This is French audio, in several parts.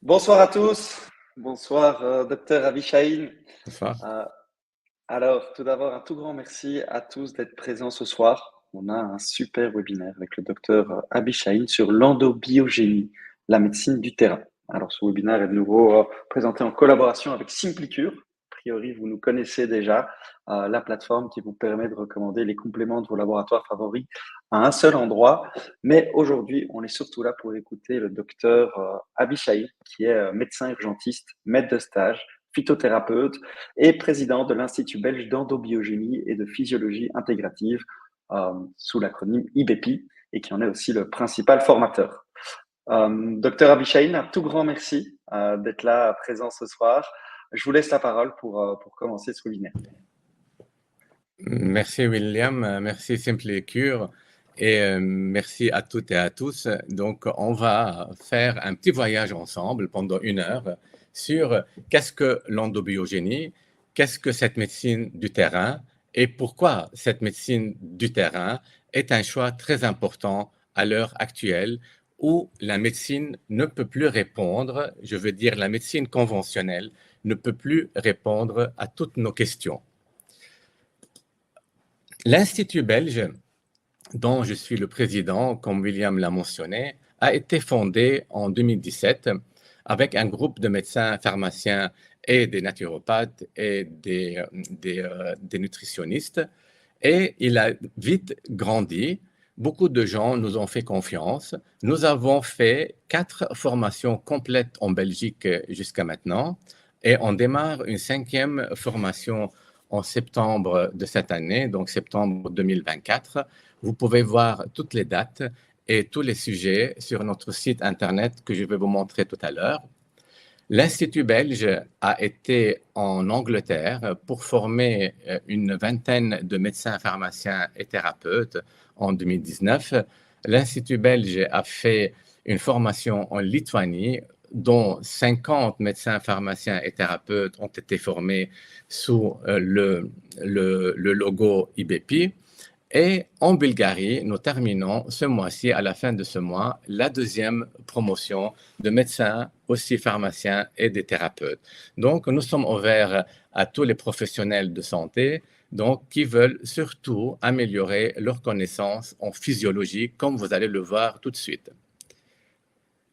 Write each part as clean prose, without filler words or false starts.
Bonsoir à tous. Bonsoir, docteur Abishaïn. Bonsoir. Euh, alors, tout d'abord, un tout grand merci à tous d'être présents ce soir. On a un super webinaire avec le docteur Abishaïn sur l'endobiogénie, la médecine du terrain. Alors, ce webinaire est de nouveau présenté en collaboration avec Simplicure. A priori, vous nous connaissez déjà, la plateforme qui vous permet de recommander les compléments de vos laboratoires favoris à un seul endroit. Mais aujourd'hui, on est surtout là pour écouter le docteur Abishaïn, qui est médecin urgentiste, maître de stage, phytothérapeute et président de l'Institut belge d'endobiogénie et de physiologie intégrative, sous l'acronyme IBEPI, et qui en est aussi le principal formateur. Docteur Abishaïn, un tout grand merci d'être là présent ce soir. Je vous laisse la parole pour commencer ce webinaire. Merci William, merci Simplicure et merci à toutes et à tous. Donc, on va faire un petit voyage ensemble pendant 1 heure sur qu'est-ce que l'endobiogénie, qu'est-ce que cette médecine du terrain et pourquoi cette médecine du terrain est un choix très important à l'heure actuelle où la médecine ne peut plus répondre, je veux dire la médecine conventionnelle ne peut plus répondre à toutes nos questions. L'Institut belge, dont je suis le président, comme William l'a mentionné, a été fondé en 2017 avec un groupe de médecins, pharmaciens et des naturopathes et des nutritionnistes. Et il a vite grandi. Beaucoup de gens nous ont fait confiance. Nous avons fait 4 formations complètes en Belgique jusqu'à maintenant. Et on démarre une 5e formation en septembre de cette année, donc septembre 2024. Vous pouvez voir toutes les dates et tous les sujets sur notre site internet que je vais vous montrer tout à l'heure. L'Institut belge a été en Angleterre pour former une vingtaine de médecins, pharmaciens et thérapeutes en 2019. L'Institut belge a fait une formation en Lituanie dont 50 médecins, pharmaciens et thérapeutes ont été formés sous le logo IBEPI. Et en Bulgarie, nous terminons ce mois-ci, à la fin de ce mois, la 2e promotion de médecins, aussi pharmaciens et des thérapeutes. Donc, nous sommes ouverts à tous les professionnels de santé donc, qui veulent surtout améliorer leurs connaissances en physiologie, comme vous allez le voir tout de suite.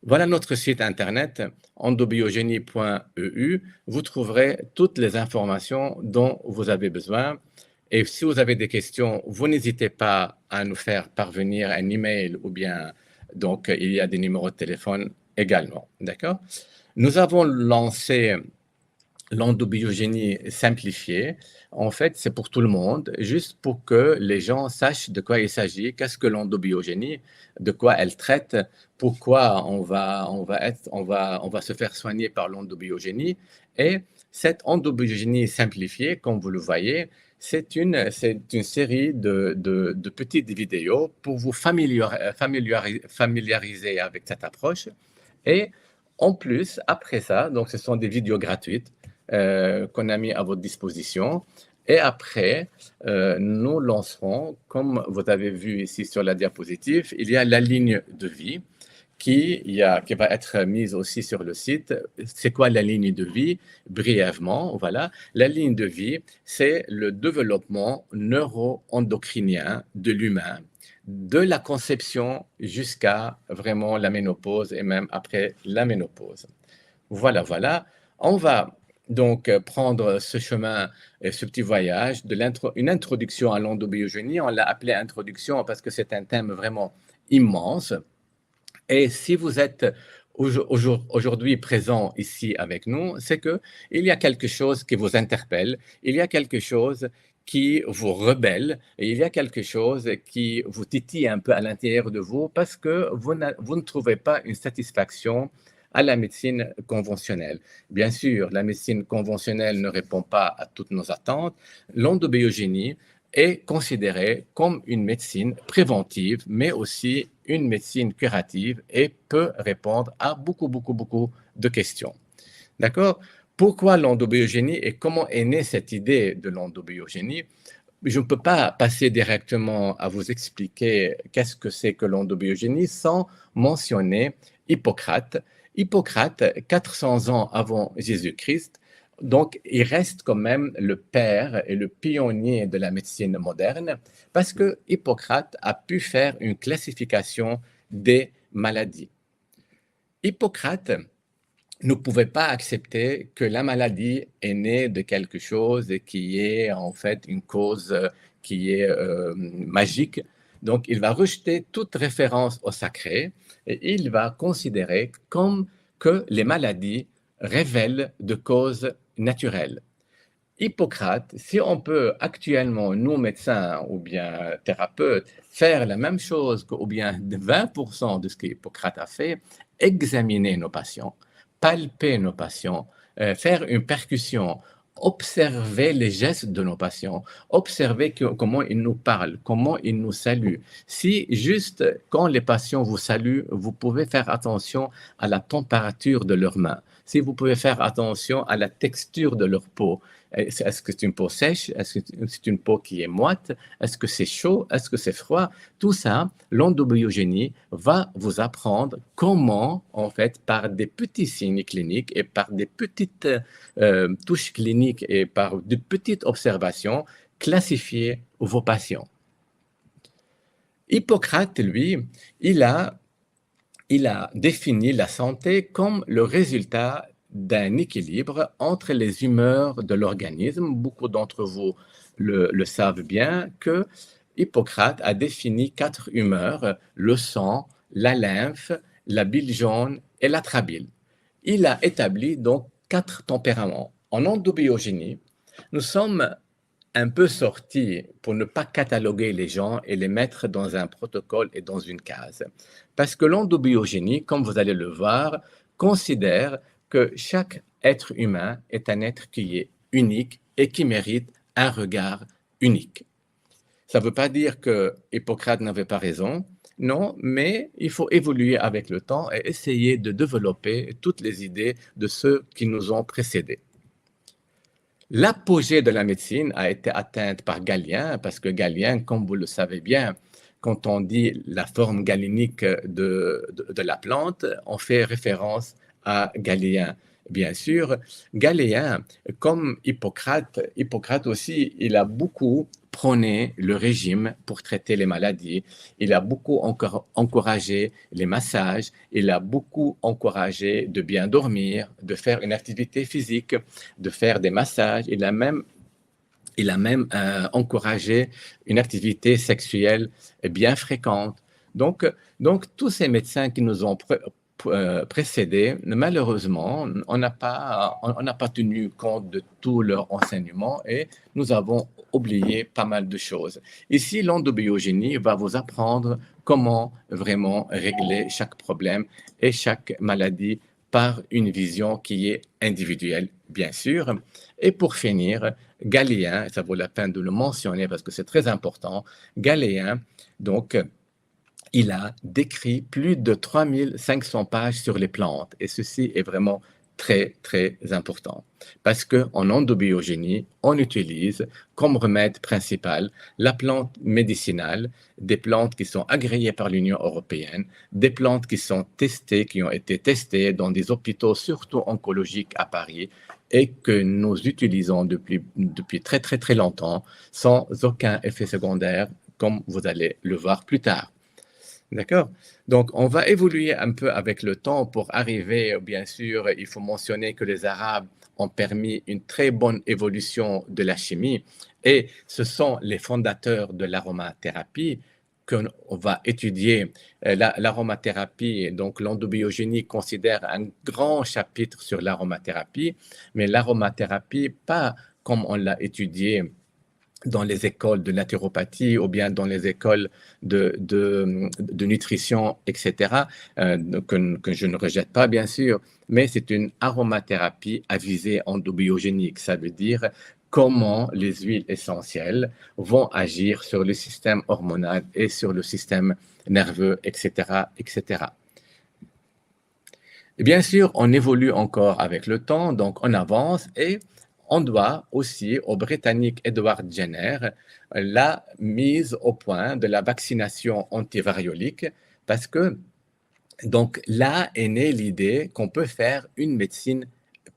Voilà notre site internet endobiogénie.eu. Vous trouverez toutes les informations dont vous avez besoin. Et si vous avez des questions, vous n'hésitez pas à nous faire parvenir un email ou bien, donc, il y a des numéros de téléphone également. D'accord? Nous avons lancé l'endobiogénie simplifiée. En fait, c'est pour tout le monde, juste pour que les gens sachent de quoi il s'agit, qu'est-ce que l'endobiogénie, de quoi elle traite, pourquoi on va se faire soigner par l'endobiogénie. Et cette endobiogénie simplifiée, comme vous le voyez, c'est une série de petites vidéos pour vous familiariser avec cette approche. Et en plus, après ça, donc ce sont des vidéos gratuites qu'on a mis à votre disposition. Et après, nous lancerons, comme vous avez vu ici sur la diapositive, il y a la ligne de vie qui va être mise aussi sur le site. C'est quoi la ligne de vie? Brièvement, voilà. La ligne de vie, c'est le développement neuro-endocrinien de l'humain, de la conception jusqu'à vraiment la ménopause et même après la ménopause. Voilà, voilà. On va donc prendre ce chemin et ce petit voyage une introduction à l'endobiogénie. On l'a appelé introduction parce que c'est un thème vraiment immense. Et si vous êtes aujourd'hui présent ici avec nous, c'est qu'il y a quelque chose qui vous interpelle, il y a quelque chose qui vous rebelle, et il y a quelque chose qui vous titille un peu à l'intérieur de vous parce que vous ne trouvez pas une satisfaction à la médecine conventionnelle. Bien sûr, la médecine conventionnelle ne répond pas à toutes nos attentes. L'endobiogénie est considérée comme une médecine préventive, mais aussi une médecine curative et peut répondre à beaucoup de questions. D'accord? Pourquoi l'endobiogénie et comment est née cette idée de l'endobiogénie? Je ne peux pas passer directement à vous expliquer qu'est-ce que c'est que l'endobiogénie sans mentionner Hippocrate. Hippocrate, 400 ans avant Jésus-Christ, donc il reste quand même le père et le pionnier de la médecine moderne parce que Hippocrate a pu faire une classification des maladies. Hippocrate ne pouvait pas accepter que la maladie est née de quelque chose qui est en fait une cause qui est magique. Donc, il va rejeter toute référence au sacré et il va considérer comme que les maladies révèlent de causes naturelles. Hippocrate, si on peut actuellement, nous médecins ou bien thérapeutes, faire la même chose ou bien 20% de ce qu'Hippocrate a fait, examiner nos patients, palper nos patients, faire une percussion, observer les gestes de nos patients, observer comment ils nous parlent, comment ils nous saluent. Si juste quand les patients vous saluent, vous pouvez faire attention à la température de leurs mains, si vous pouvez faire attention à la texture de leur peau, est-ce que c'est une peau sèche? Est-ce que c'est une peau qui est moite? Est-ce que c'est chaud? Est-ce que c'est froid? Tout ça, l'endobiogénie va vous apprendre comment, en fait, par des petits signes cliniques et par des petites touches cliniques et par de petites observations, classifier vos patients. Hippocrate, lui, il a défini la santé comme le résultat d'un équilibre entre les humeurs de l'organisme. Beaucoup d'entre vous le savent bien que Hippocrate a défini 4 humeurs, le sang, la lymphe, la bile jaune et la trabile. Il a établi donc 4 tempéraments. En endobiogénie, nous sommes un peu sortis pour ne pas cataloguer les gens et les mettre dans un protocole et dans une case. Parce que l'endobiogénie, comme vous allez le voir, considère que chaque être humain est un être qui est unique et qui mérite un regard unique. Ça ne veut pas dire que Hippocrate n'avait pas raison, non, mais il faut évoluer avec le temps et essayer de développer toutes les idées de ceux qui nous ont précédés. L'apogée de la médecine a été atteinte par Galien, parce que Galien, comme vous le savez bien, quand on dit la forme galénique de la plante, on fait référence à Galien, bien sûr. Galéen, comme Hippocrate aussi, il a beaucoup prôné le régime pour traiter les maladies. Il a beaucoup encouragé les massages. Il a beaucoup encouragé de bien dormir, de faire une activité physique, de faire des massages. Il a même encouragé une activité sexuelle bien fréquente. Donc tous ces médecins qui nous ont précédés, malheureusement, on n'a pas tenu compte de tous leurs enseignements et nous avons oublié pas mal de choses. Ici, l'endobiogénie va vous apprendre comment vraiment régler chaque problème et chaque maladie par une vision qui est individuelle, bien sûr. Et pour finir, Galien, ça vaut la peine de le mentionner parce que c'est très important, Galien, donc, il a décrit plus de 3500 pages sur les plantes et ceci est vraiment très, très important parce qu'en endobiogénie, on utilise comme remède principal la plante médicinale, des plantes qui sont agréées par l'Union européenne, des plantes qui sont testées, qui ont été testées dans des hôpitaux, surtout oncologiques à Paris, et que nous utilisons depuis très, très, très longtemps sans aucun effet secondaire, comme vous allez le voir plus tard. D'accord? Donc, on va évoluer un peu avec le temps pour arriver, bien sûr, il faut mentionner que les Arabes ont permis une très bonne évolution de la chimie et ce sont les fondateurs de l'aromathérapie qu'on va étudier. L'aromathérapie, donc l'endobiogénie considère un grand chapitre sur l'aromathérapie, mais l'aromathérapie, pas comme on l'a étudié dans les écoles de naturopathie ou bien dans les écoles de nutrition, etc., que je ne rejette pas, bien sûr, mais c'est une aromathérapie à visée endobiogénique. Ça veut dire comment les huiles essentielles vont agir sur le système hormonal et sur le système nerveux, etc., etc. Et bien sûr, on évolue encore avec le temps, donc on avance et on doit aussi au Britannique Edward Jenner la mise au point de la vaccination antivariolique parce que Donc là est née l'idée qu'on peut faire une médecine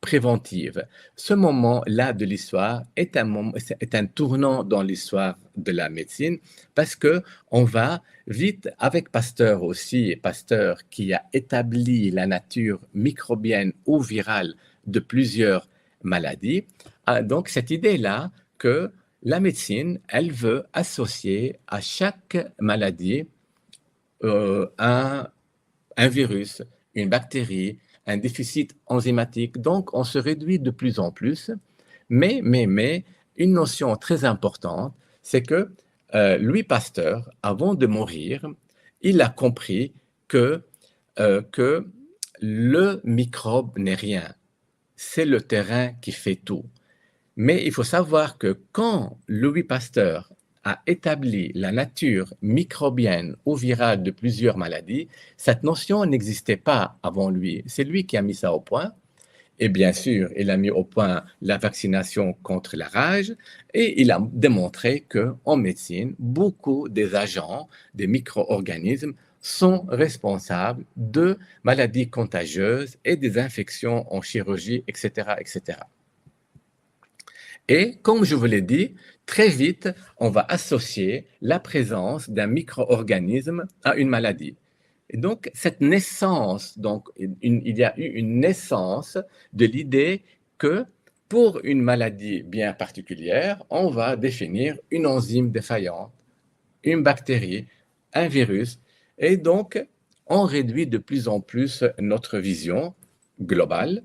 préventive. Ce moment-là de l'histoire est est un tournant dans l'histoire de la médecine parce que on va vite, avec Pasteur aussi, et Pasteur qui a établi la nature microbienne ou virale de plusieurs maladies, donc cette idée-là que la médecine, elle veut associer à chaque maladie un virus, une bactérie, un déficit enzymatique. Donc, on se réduit de plus en plus. Mais, une notion très importante, c'est que Louis Pasteur, avant de mourir, il a compris que le microbe n'est rien. C'est le terrain qui fait tout. Mais il faut savoir que quand Louis Pasteur a établi la nature microbienne ou virale de plusieurs maladies, cette notion n'existait pas avant lui. C'est lui qui a mis ça au point. Et bien sûr, il a mis au point la vaccination contre la rage et il a démontré qu'en médecine, beaucoup des agents, des micro-organismes sont responsables de maladies contagieuses et des infections en chirurgie, etc., etc. Et comme je vous l'ai dit, très vite, on va associer la présence d'un micro-organisme à une maladie. Et donc, cette naissance, donc, il y a eu une naissance de l'idée que pour une maladie bien particulière, on va définir une enzyme défaillante, une bactérie, un virus. Et donc, on réduit de plus en plus notre vision globale.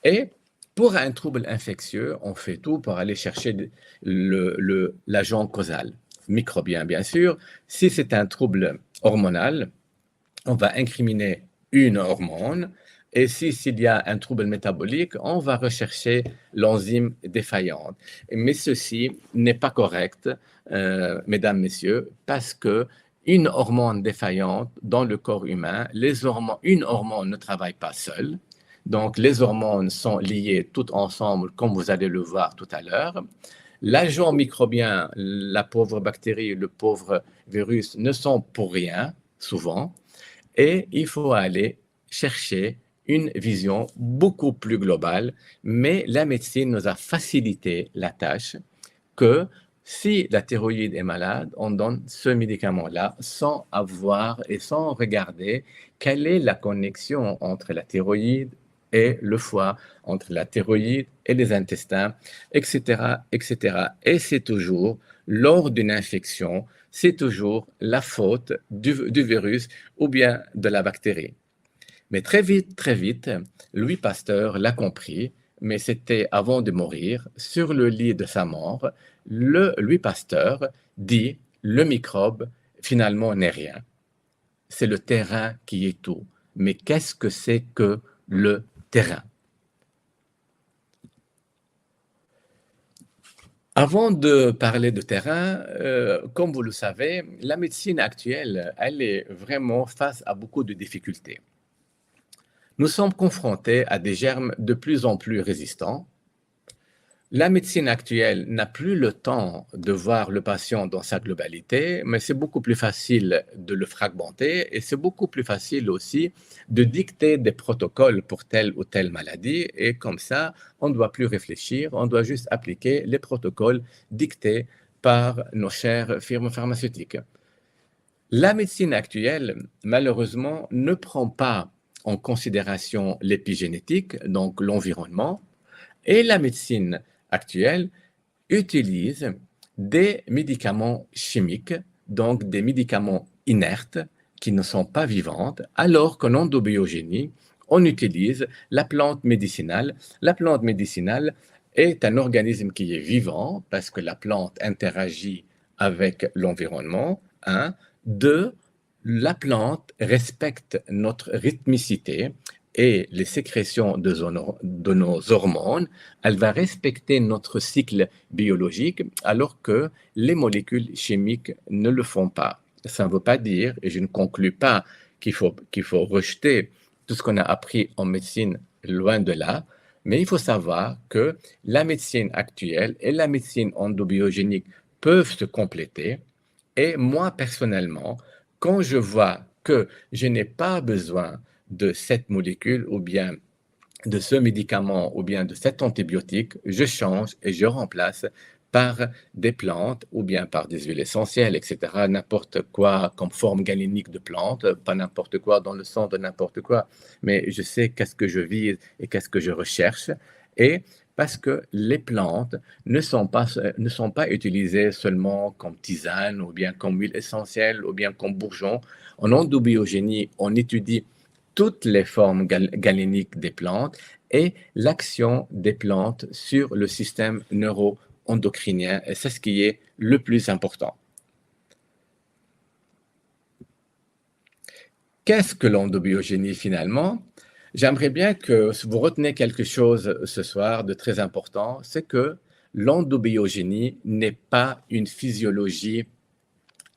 Et pour un trouble infectieux, on fait tout pour aller chercher l'agent causal, microbien bien sûr. Si c'est un trouble hormonal, on va incriminer une hormone. Et s'il y a un trouble métabolique, on va rechercher l'enzyme défaillante. Mais ceci n'est pas correct, mesdames, messieurs, parce que une hormone défaillante dans le corps humain, une hormone ne travaille pas seule. Donc, les hormones sont liées toutes ensemble, comme vous allez le voir tout à l'heure. L'agent microbien, la pauvre bactérie, le pauvre virus ne sont pour rien, souvent. Et il faut aller chercher une vision beaucoup plus globale, mais la médecine nous a facilité la tâche que si la thyroïde est malade, on donne ce médicament-là sans avoir et sans regarder quelle est la connexion entre la thyroïde et le foie, entre la thyroïde et les intestins, etc., etc. Et c'est toujours, lors d'une infection, c'est toujours la faute du virus ou bien de la bactérie. Mais très vite, Louis Pasteur l'a compris, mais c'était avant de mourir, sur le lit de sa mort, Louis Pasteur dit, le microbe, finalement, n'est rien. C'est le terrain qui est tout. Mais qu'est-ce que c'est que le terrain? Avant de parler de terrain, comme vous le savez, la médecine actuelle, elle est vraiment face à beaucoup de difficultés. Nous sommes confrontés à des germes de plus en plus résistants. La médecine actuelle n'a plus le temps de voir le patient dans sa globalité, mais c'est beaucoup plus facile de le fragmenter et c'est beaucoup plus facile aussi de dicter des protocoles pour telle ou telle maladie. Et comme ça, on ne doit plus réfléchir, on doit juste appliquer les protocoles dictés par nos chères firmes pharmaceutiques. La médecine actuelle, malheureusement, ne prend pas en considération l'épigénétique, donc l'environnement, et la médecine actuelle utilise des médicaments chimiques, donc des médicaments inertes qui ne sont pas vivantes, alors qu'en endobiogénie, on utilise la plante médicinale. La plante médicinale est un organisme qui est vivant parce que la plante interagit avec l'environnement. 1. 2. La plante respecte notre rythmicité et les sécrétions de nos hormones, elle va respecter notre cycle biologique alors que les molécules chimiques ne le font pas. Ça ne veut pas dire, et je ne conclus pas qu'il faut rejeter tout ce qu'on a appris en médecine, loin de là, mais il faut savoir que la médecine actuelle et la médecine endobiogénique peuvent se compléter. Et moi, personnellement, quand je vois que je n'ai pas besoin de cette molécule ou bien de ce médicament ou bien de cet antibiotique, je change et je remplace par des plantes ou bien par des huiles essentielles, etc. N'importe quoi comme forme galénique de plante, pas n'importe quoi dans le sens de n'importe quoi, mais je sais qu'est-ce que je vise et qu'est-ce que je recherche. Et parce que les plantes ne sont pas utilisées seulement comme tisane ou bien comme huile essentielle ou bien comme bourgeon. En endobiogénie, on étudie toutes les formes galéniques des plantes et l'action des plantes sur le système neuro-endocrinien. Et c'est ce qui est le plus important. Qu'est-ce que l'endobiogénie finalement? J'aimerais bien que vous retenez quelque chose ce soir de très important, c'est que l'endobiogénie n'est pas une physiologie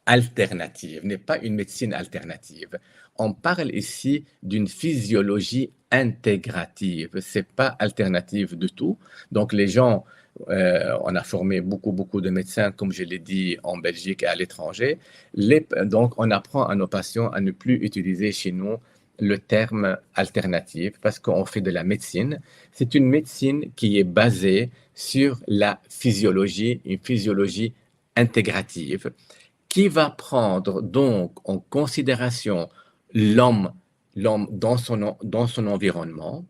alternative, n'est pas une médecine alternative. On parle ici d'une physiologie intégrative. C'est pas alternative du tout. Donc les gens, on a formé beaucoup de médecins, comme je l'ai dit, en Belgique et à l'étranger. Donc on apprend à nos patients à ne plus utiliser chez nous le terme alternative parce qu'on fait de la médecine. C'est une médecine qui est basée sur la physiologie, une physiologie intégrative qui va prendre donc en considération l'homme, dans son environnement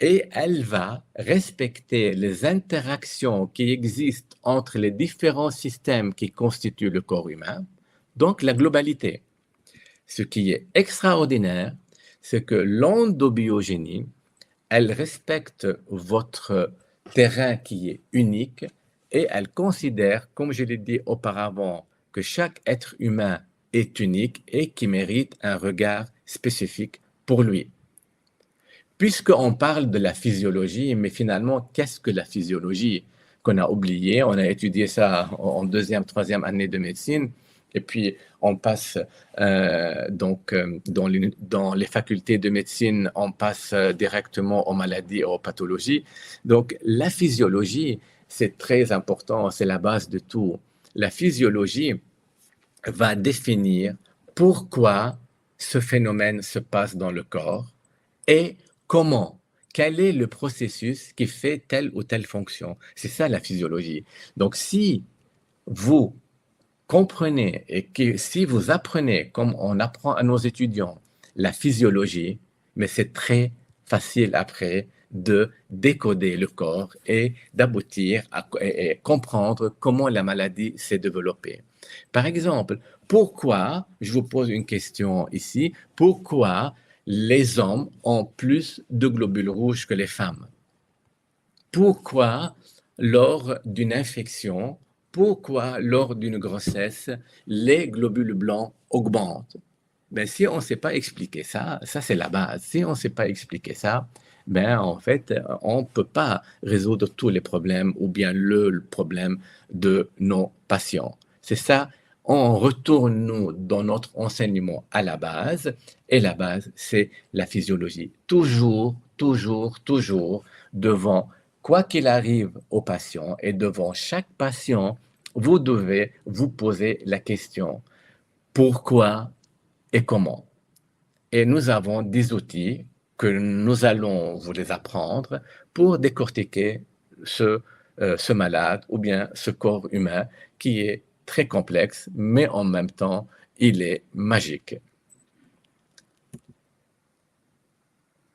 et elle va respecter les interactions qui existent entre les différents systèmes qui constituent le corps humain, donc la globalité. Ce qui est extraordinaire, c'est que l'endobiogénie, elle respecte votre terrain qui est unique et elle considère, comme je l'ai dit auparavant, que chaque être humain est unique et qui mérite un regard spécifique pour lui. Puisqu'on parle de la physiologie, mais finalement, qu'est-ce que la physiologie qu'on a oublié? On a étudié ça en deuxième, troisième année de médecine. Et puis, on passe dans les facultés de médecine, on passe directement aux maladies et aux pathologies. Donc, la physiologie, c'est très important, c'est la base de tout. La physiologie va définir pourquoi ce phénomène se passe dans le corps et comment. Quel est le processus qui fait telle ou telle fonction? C'est ça la physiologie. Donc, si vous comprenez et que si vous apprenez, comme on apprend à nos étudiants, la physiologie, mais c'est très facile après de décoder le corps et d'aboutir à et comprendre comment la maladie s'est développée. Par exemple, pourquoi, je vous pose une question ici, pourquoi les hommes ont plus de globules rouges que les femmes? Pourquoi, lors d'une infection, pourquoi, lors d'une grossesse, les globules blancs augmentent? Ben, si on ne sait pas expliquer ça, ça c'est la base. Si on ne sait pas expliquer ça, ben, en fait, on ne peut pas résoudre tous les problèmes ou bien le problème de nos patients. C'est ça, on retourne nous dans notre enseignement à la base, et la base, c'est la physiologie. Toujours devant quoi qu'il arrive au patient et devant chaque patient, vous devez vous poser la question pourquoi et comment. Et nous avons des outils que nous allons vous les apprendre pour décortiquer ce malade ou bien ce corps humain qui est très complexe, mais en même temps, il est magique.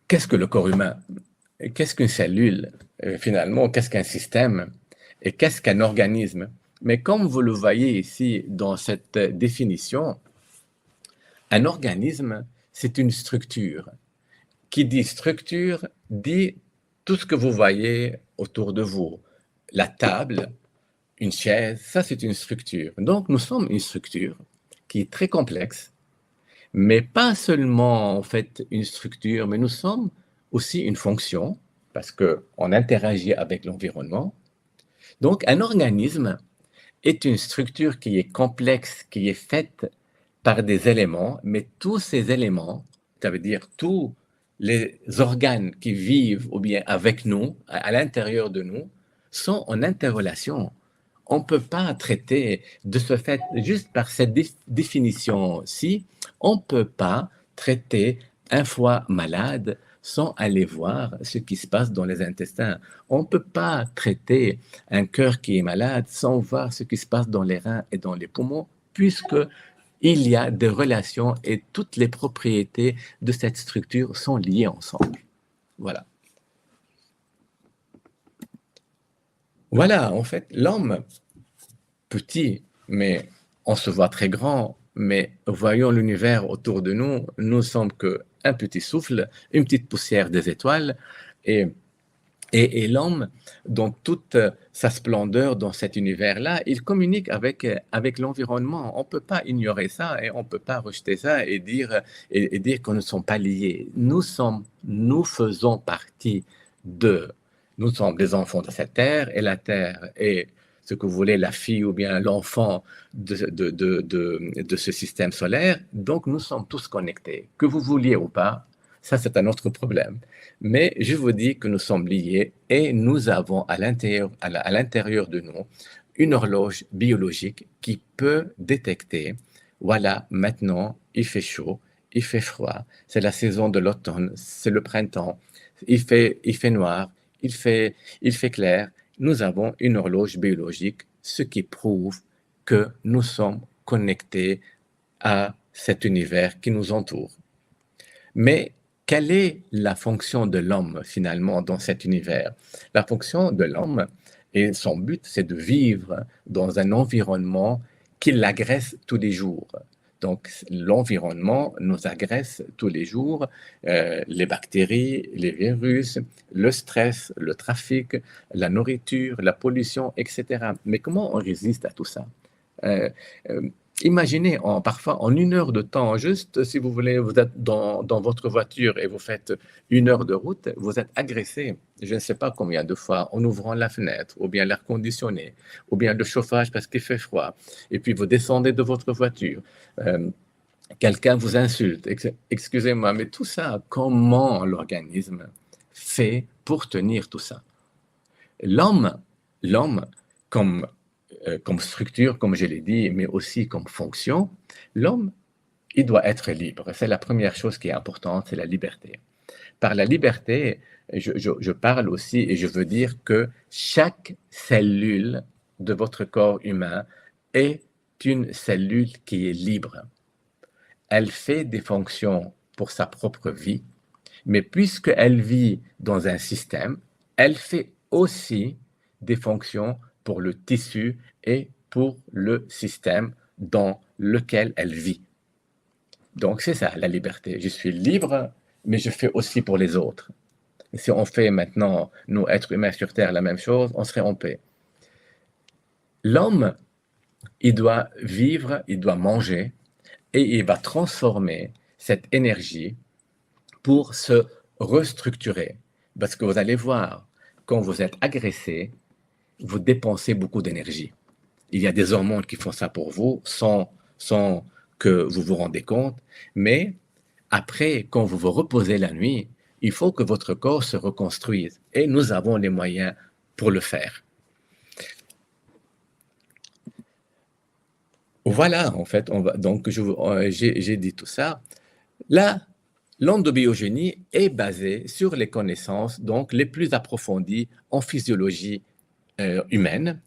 Qu'est-ce que le corps humain? Qu'est-ce qu'une cellule? Finalement, qu'est-ce qu'un système? Et qu'est-ce qu'un organisme? Mais comme vous le voyez ici dans cette définition, un organisme, c'est une structure. Qui dit structure, dit tout ce que vous voyez autour de vous. La table, une chaise, ça c'est une structure. Donc nous sommes une structure qui est très complexe, mais pas seulement en fait une structure, mais nous sommes aussi une fonction, parce qu'on interagit avec l'environnement. Donc un organisme est une structure qui est complexe, qui est faite par des éléments, mais tous ces éléments, ça veut dire tous les organes qui vivent ou bien avec nous, à l'intérieur de nous, sont en interrelation on ne peut pas traiter de ce fait, juste par cette définition-ci, on ne peut pas traiter un foie malade sans aller voir ce qui se passe dans les intestins. On ne peut pas traiter un cœur qui est malade sans voir ce qui se passe dans les reins et dans les poumons, puisque il y a des relations et toutes les propriétés de cette structure sont liées ensemble. Voilà. Voilà, en fait, l'homme, petit, mais on se voit très grand, mais voyons l'univers autour de nous, nous sommes qu'un petit souffle, une petite poussière des étoiles, et l'homme, dans toute sa splendeur dans cet univers-là, il communique avec l'environnement. On ne peut pas ignorer ça et on ne peut pas rejeter ça et dire qu'on ne sont pas liés. Nous faisons partie de, nous sommes des enfants de cette terre et la terre est ce que vous voulez, la fille ou bien l'enfant de ce système solaire. Donc nous sommes tous connectés, que vous vouliez ou pas. Ça, c'est un autre problème. Mais je vous dis que nous sommes liés et nous avons à l'intérieur de nous une horloge biologique qui peut détecter, voilà, maintenant, il fait chaud, il fait froid, c'est la saison de l'automne, c'est le printemps, il fait noir, il fait clair. Nous avons une horloge biologique, ce qui prouve que nous sommes connectés à cet univers qui nous entoure. Mais quelle est la fonction de l'homme finalement dans cet univers? La fonction de l'homme et son but, c'est de vivre dans un environnement qui l'agresse tous les jours. Donc l'environnement nous agresse tous les jours, les bactéries, les virus, le stress, le trafic, la nourriture, la pollution, etc. Mais comment on résiste à tout ça? Euh, euh, Imaginez parfois en 1 heure de temps, juste si vous voulez, vous êtes dans votre voiture et vous faites 1 heure de route, vous êtes agressé, je ne sais pas combien de fois, en ouvrant la fenêtre, ou bien l'air conditionné, ou bien le chauffage parce qu'il fait froid. Et puis vous descendez de votre voiture, quelqu'un vous insulte, excusez-moi, mais tout ça, comment l'organisme fait pour tenir tout ça? L'homme, comme comme structure, comme je l'ai dit, mais aussi comme fonction, l'homme, il doit être libre. C'est la première chose qui est importante, c'est la liberté. Par la liberté, je parle aussi et je veux dire que chaque cellule de votre corps humain est une cellule qui est libre. Elle fait des fonctions pour sa propre vie, mais puisqu'elle vit dans un système, elle fait aussi des fonctions pour le tissu et pour le système dans lequel elle vit. Donc c'est ça la liberté. Je suis libre, mais je fais aussi pour les autres. Si on fait maintenant, nous, êtres humains sur Terre, la même chose, on serait en paix. L'homme, il doit vivre, il doit manger, et il va transformer cette énergie pour se restructurer. Parce que vous allez voir, quand vous êtes agressé, vous dépensez beaucoup d'énergie. Il y a des hormones qui font ça pour vous sans que vous vous rendez compte. Mais après, quand vous vous reposez la nuit, il faut que votre corps se reconstruise. Et nous avons les moyens pour le faire. Voilà, en fait, donc j'ai dit tout ça. Là, l'endobiogénie est basée sur les connaissances donc les plus approfondies en physiologie humaine.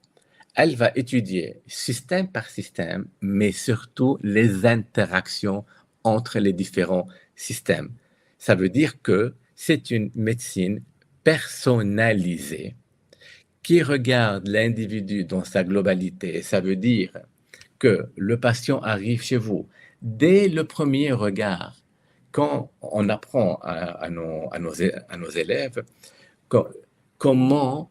Elle va étudier système par système, mais surtout les interactions entre les différents systèmes. Ça veut dire que c'est une médecine personnalisée qui regarde l'individu dans sa globalité. Ça veut dire que le patient arrive chez vous dès le premier regard. Quand on apprend à nos élèves comment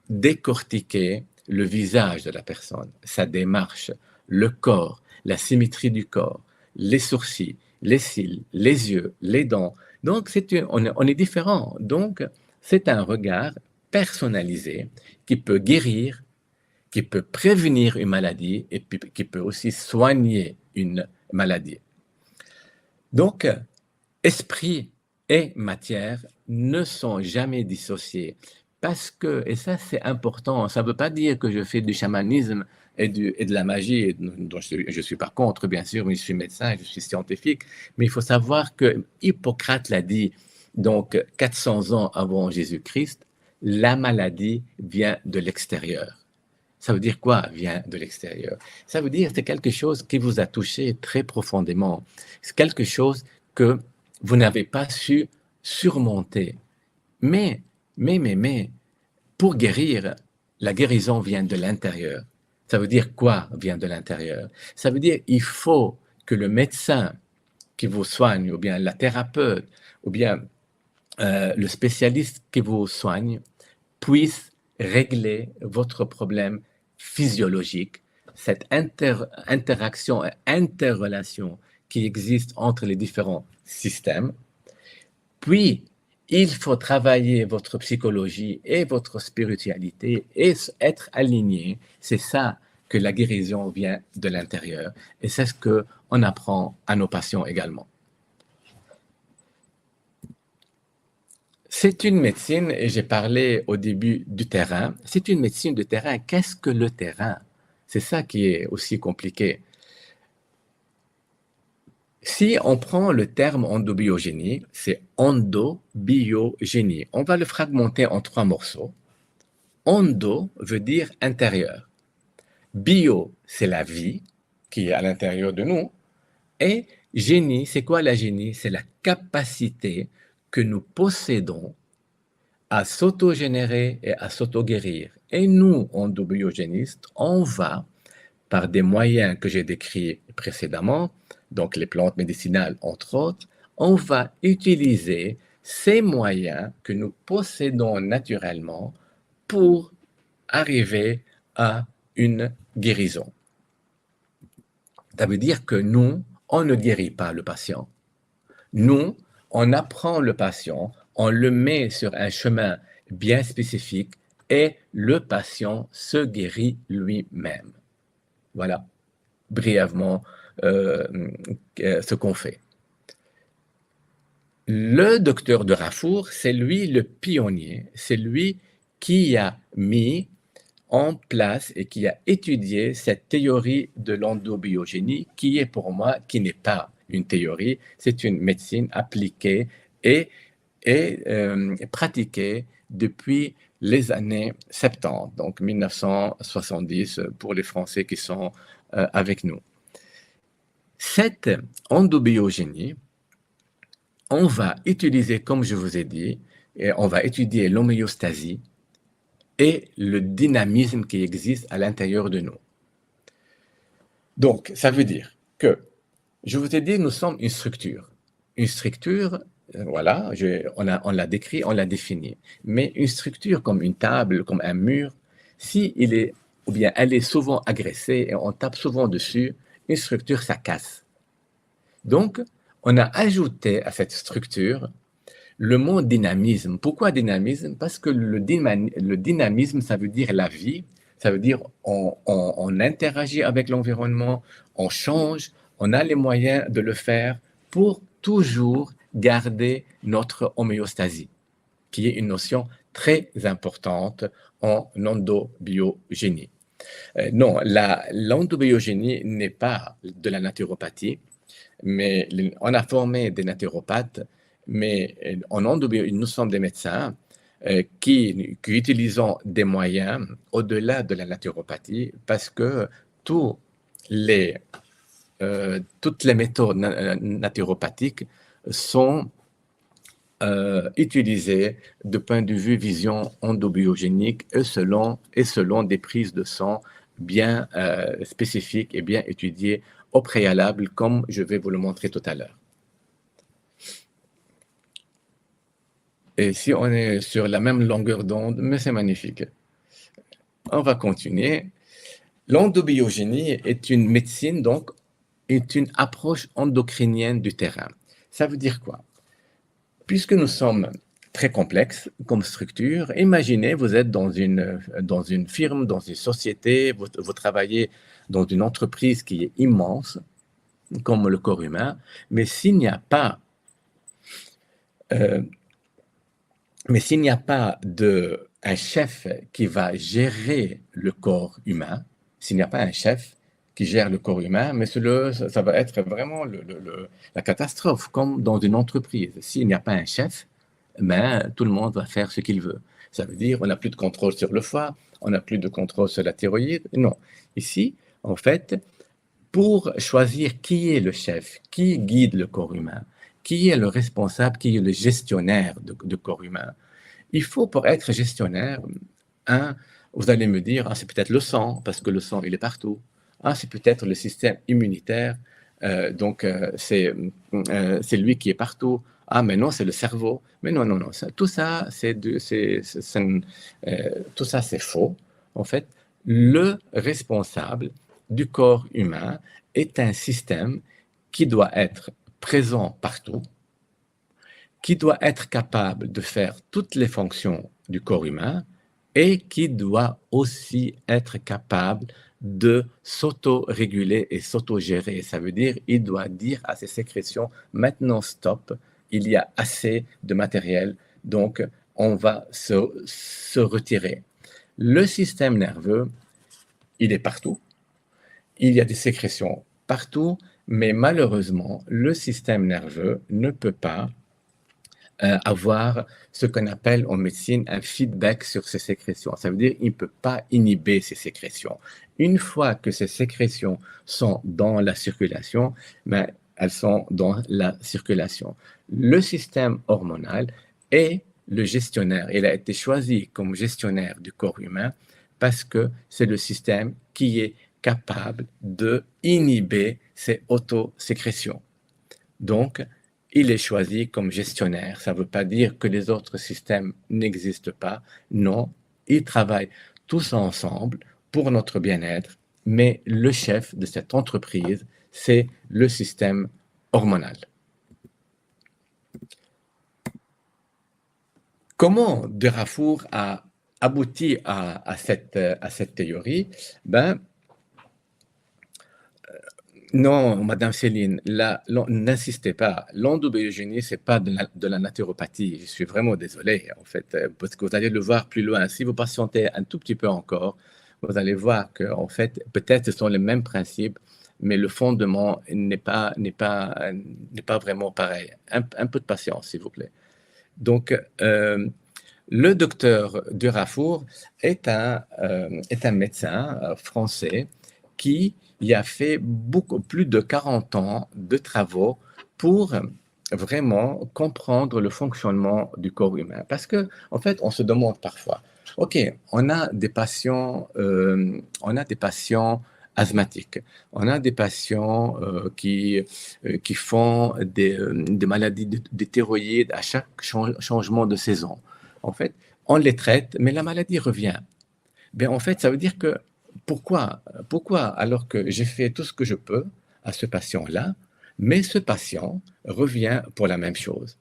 décortiquer le visage de la personne, sa démarche, le corps, la symétrie du corps, les sourcils, les cils, les yeux, les dents. Donc, on est différent. Donc, c'est un regard personnalisé qui peut guérir, qui peut prévenir une maladie et puis qui peut aussi soigner une maladie. Donc, esprit et matière ne sont jamais dissociés Parce que, et ça c'est important, ça ne veut pas dire que je fais du chamanisme et de la magie, dont je ne suis pas contre, bien sûr, mais je suis médecin, je suis scientifique, mais il faut savoir que Hippocrate l'a dit, donc 400 ans avant Jésus-Christ, la maladie vient de l'extérieur. Ça veut dire quoi, vient de l'extérieur? Ça veut dire que c'est quelque chose qui vous a touché très profondément. C'est quelque chose que vous n'avez pas su surmonter. Mais, mais, pour guérir, la guérison vient de l'intérieur. Ça veut dire quoi vient de l'intérieur? Ça veut dire il faut que le médecin qui vous soigne, ou bien la thérapeute, ou bien le spécialiste qui vous soigne, puisse régler votre problème physiologique, cette interaction et interrelation qui existe entre les différents systèmes. Puis, il faut travailler votre psychologie et votre spiritualité et être aligné. C'est ça que la guérison vient de l'intérieur. Et c'est ce qu'on apprend à nos patients également. C'est une médecine, et j'ai parlé au début du terrain, c'est une médecine de terrain. Qu'est-ce que le terrain? C'est ça qui est aussi compliqué. Si on prend le terme endobiogénie, c'est endobiogénie. On va le fragmenter en 3 morceaux. Endo veut dire intérieur. Bio, c'est la vie qui est à l'intérieur de nous. Et génie, c'est quoi la génie? C'est la capacité que nous possédons à s'autogénérer et à s'auto-guérir. Et nous, endobiogénistes, on va, par des moyens que j'ai décrits précédemment, donc les plantes médicinales entre autres, on va utiliser ces moyens que nous possédons naturellement pour arriver à une guérison. Ça veut dire que nous, on ne guérit pas le patient. Nous, on apprend le patient, on le met sur un chemin bien spécifique et le patient se guérit lui-même. Voilà, brièvement, ce qu'on fait. Le docteur de Rafour, c'est lui le pionnier, c'est lui qui a mis en place et qui a étudié cette théorie de l'endobiogénie qui est pour moi, qui n'est pas une théorie, c'est une médecine appliquée et pratiquée depuis les années 70, donc 1970 pour les Français qui sont avec nous. Cette endobiogénie, on va utiliser, comme je vous ai dit, et on va étudier l'homéostasie et le dynamisme qui existe à l'intérieur de nous. Donc, ça veut dire que, je vous ai dit, nous sommes une structure. Une structure, voilà, on l'a décrit, on l'a défini. Mais une structure comme une table, comme un mur, si il est, ou bien elle est souvent agressée et on tape souvent dessus, une structure, ça casse. Donc, on a ajouté à cette structure le mot dynamisme. Pourquoi dynamisme? Parce que le dynamisme, ça veut dire la vie, ça veut dire on interagit avec l'environnement, on change, on a les moyens de le faire pour toujours garder notre homéostasie, qui est une notion très importante en endobiogénie. Non, l'endobiogénie n'est pas de la naturopathie, mais on a formé des naturopathes, mais en endobiogénie, nous sommes des médecins qui utilisons des moyens au-delà de la naturopathie parce que toutes les méthodes naturopathiques sont utilisées de point de vue vision endobiogénique et selon des prises de sang bien spécifiques et bien étudiées au préalable, comme je vais vous le montrer tout à l'heure. Et si on est sur la même longueur d'onde, mais c'est magnifique. On va continuer. L'endobiogénie est une médecine, donc, est une approche endocrinienne du terrain. Ça veut dire quoi? Puisque nous sommes très complexes comme structure, imaginez, vous êtes dans une firme, dans une société, vous travaillez dans une entreprise qui est immense, comme le corps humain, mais s'il n'y a pas de un chef qui va gérer le corps humain, s'il n'y a pas un chef qui gère le corps humain, mais ça va être vraiment la catastrophe, comme dans une entreprise. S'il n'y a pas un chef, ben, tout le monde va faire ce qu'il veut. Ça veut dire on n'a plus de contrôle sur le foie, on n'a plus de contrôle sur la thyroïde. Non. Ici, en fait, pour choisir qui est le chef, qui guide le corps humain, qui est le responsable, qui est le gestionnaire de corps humain, il faut, pour être gestionnaire, vous allez me dire, c'est peut-être le sang, parce que le sang, il est partout. C'est peut-être le système immunitaire, c'est lui qui est partout. Mais non, c'est le cerveau. Mais non, non, non. Tout ça, tout ça, c'est faux. En fait, le responsable du corps humain est un système qui doit être présent partout, qui doit être capable de faire toutes les fonctions du corps humain et qui doit aussi être capable de s'auto-réguler et s'auto-gérer. Ça veut dire il doit dire à ses sécrétions, maintenant stop, il y a assez de matériel, donc on va se retirer. Le système nerveux, il est partout, il y a des sécrétions partout, mais malheureusement, le système nerveux ne peut pas avoir ce qu'on appelle en médecine un feedback sur ces sécrétions. Ça veut dire qu'il ne peut pas inhiber ces sécrétions. Une fois que ces sécrétions sont dans la circulation, ben, elles sont dans la circulation. Le système hormonal est le gestionnaire. Il a été choisi comme gestionnaire du corps humain parce que c'est le système qui est capable de inhiber ces autosécrétions. Donc, il est choisi comme gestionnaire. Ça ne veut pas dire que les autres systèmes n'existent pas. Non, ils travaillent tous ensemble pour notre bien-être, mais le chef de cette entreprise, c'est le système hormonal. Comment De Raffour a abouti à cette théorie? Non, Madame Céline, là, n'insistez pas. L'endobiogénie, c'est pas de la naturopathie. Je suis vraiment désolé, en fait, parce que vous allez le voir plus loin. Si vous patientez un tout petit peu encore, vous allez voir que, en fait, peut-être ce sont les mêmes principes, mais le fondement n'est pas vraiment pareil. Un peu de patience, s'il vous plaît. Donc, le docteur Durafour est un médecin français qui y a fait beaucoup plus de 40 ans de travaux pour vraiment comprendre le fonctionnement du corps humain. Parce que, en fait, on se demande parfois, OK, on a des patients asthmatiques, on a des patients qui font des maladies de thyroïde à chaque changement de saison. En fait, on les traite, mais la maladie revient. Ben, en fait, ça veut dire que pourquoi, alors que j'ai fait tout ce que je peux à ce patient-là, mais ce patient revient pour la même chose.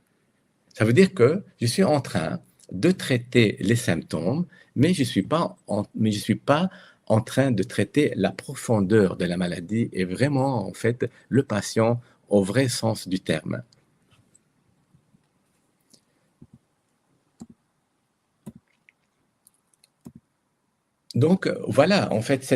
Ça veut dire que je suis en train de traiter les symptômes, mais je suis pas en train de traiter la profondeur de la maladie et vraiment, en fait, le patient au vrai sens du terme. Donc, voilà, en fait,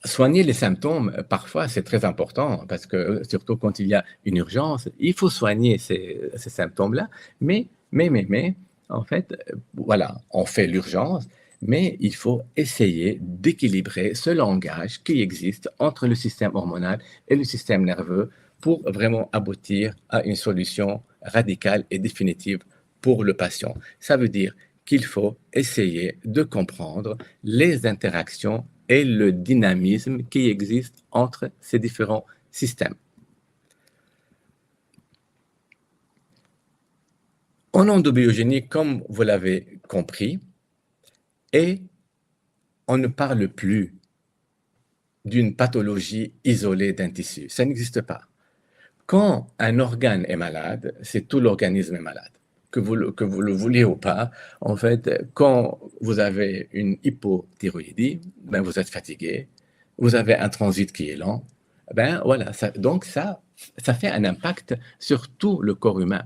soigner les symptômes, parfois, c'est très important parce que, surtout quand il y a une urgence, il faut soigner ces symptômes-là. Mais, en fait, voilà, on fait l'urgence, mais il faut essayer d'équilibrer ce langage qui existe entre le système hormonal et le système nerveux pour vraiment aboutir à une solution radicale et définitive pour le patient. Ça veut dire qu'il faut essayer de comprendre les interactions et le dynamisme qui existe entre ces différents systèmes. En endobiogénie, comme vous l'avez compris, et on ne parle plus d'une pathologie isolée d'un tissu. Ça n'existe pas. Quand un organe est malade, c'est tout l'organisme est malade. Que vous le vouliez ou pas, en fait, quand vous avez une hypothyroïdie, ben vous êtes fatigué, vous avez un transit qui est lent, ben voilà, donc ça fait un impact sur tout le corps humain.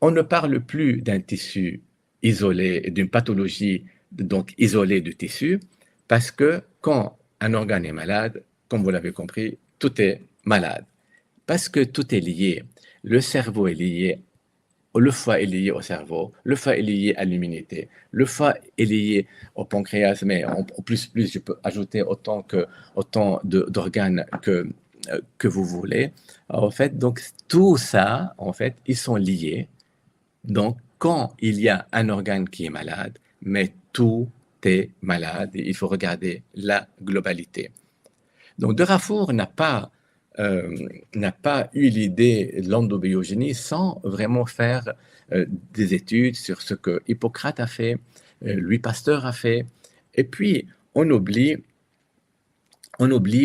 On ne parle plus d'un tissu isolée, d'une pathologie donc isolée du tissu, parce que quand un organe est malade, comme vous l'avez compris, tout est malade. Parce que tout est lié. Le cerveau est lié, le foie est lié au cerveau, le foie est lié à l'immunité, le foie est lié au pancréas, mais en plus, je peux ajouter autant d'organes que vous voulez. En fait, donc tout ça, en fait, ils sont liés. Donc, quand il y a un organe qui est malade, mais tout est malade, il faut regarder la globalité. Donc, De Rafour n'a pas eu l'idée de l'endobiogénie sans vraiment faire des études sur ce que Hippocrate a fait, Louis Pasteur a fait. Et puis, on oublie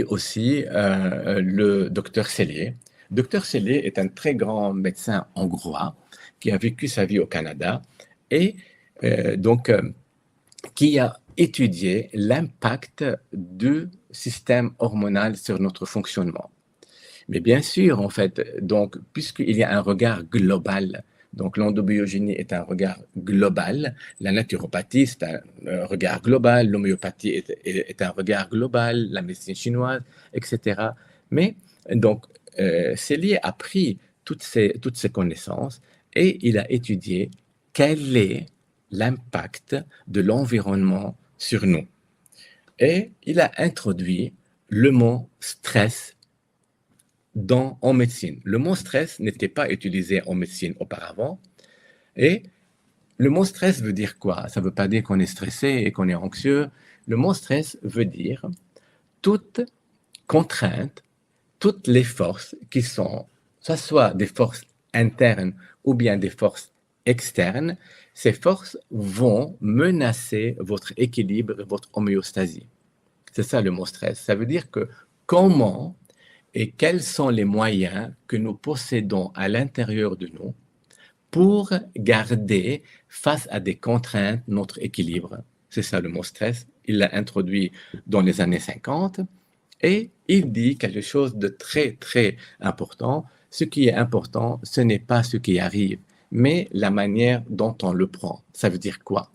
aussi le docteur Sellier. Docteur Sellier est un très grand médecin hongrois qui a vécu sa vie au Canada et qui a étudié l'impact du système hormonal sur notre fonctionnement. Mais bien sûr, en fait, donc, puisqu'il y a un regard global, donc l'endobiogénie est un regard global, la naturopathie c'est un regard global, l'homéopathie est un regard global, la médecine chinoise, etc. Mais donc, Sellier a pris toutes ces connaissances et il a étudié quel est l'impact de l'environnement sur nous. Et il a introduit le mot stress en médecine. Le mot stress n'était pas utilisé en médecine auparavant. Et le mot stress veut dire quoi? Ça ne veut pas dire qu'on est stressé et qu'on est anxieux. Le mot stress veut dire toute contrainte, toutes les forces qui sont, soit des forces internes ou bien des forces externes, ces forces vont menacer votre équilibre, votre homéostasie. C'est ça le mot stress. Ça veut dire que comment et quels sont les moyens que nous possédons à l'intérieur de nous pour garder face à des contraintes notre équilibre. C'est ça le mot stress. Il l'a introduit dans les années 50 et il dit quelque chose de très, très important. Ce qui est important, ce n'est pas ce qui arrive, mais la manière dont on le prend. Ça veut dire quoi?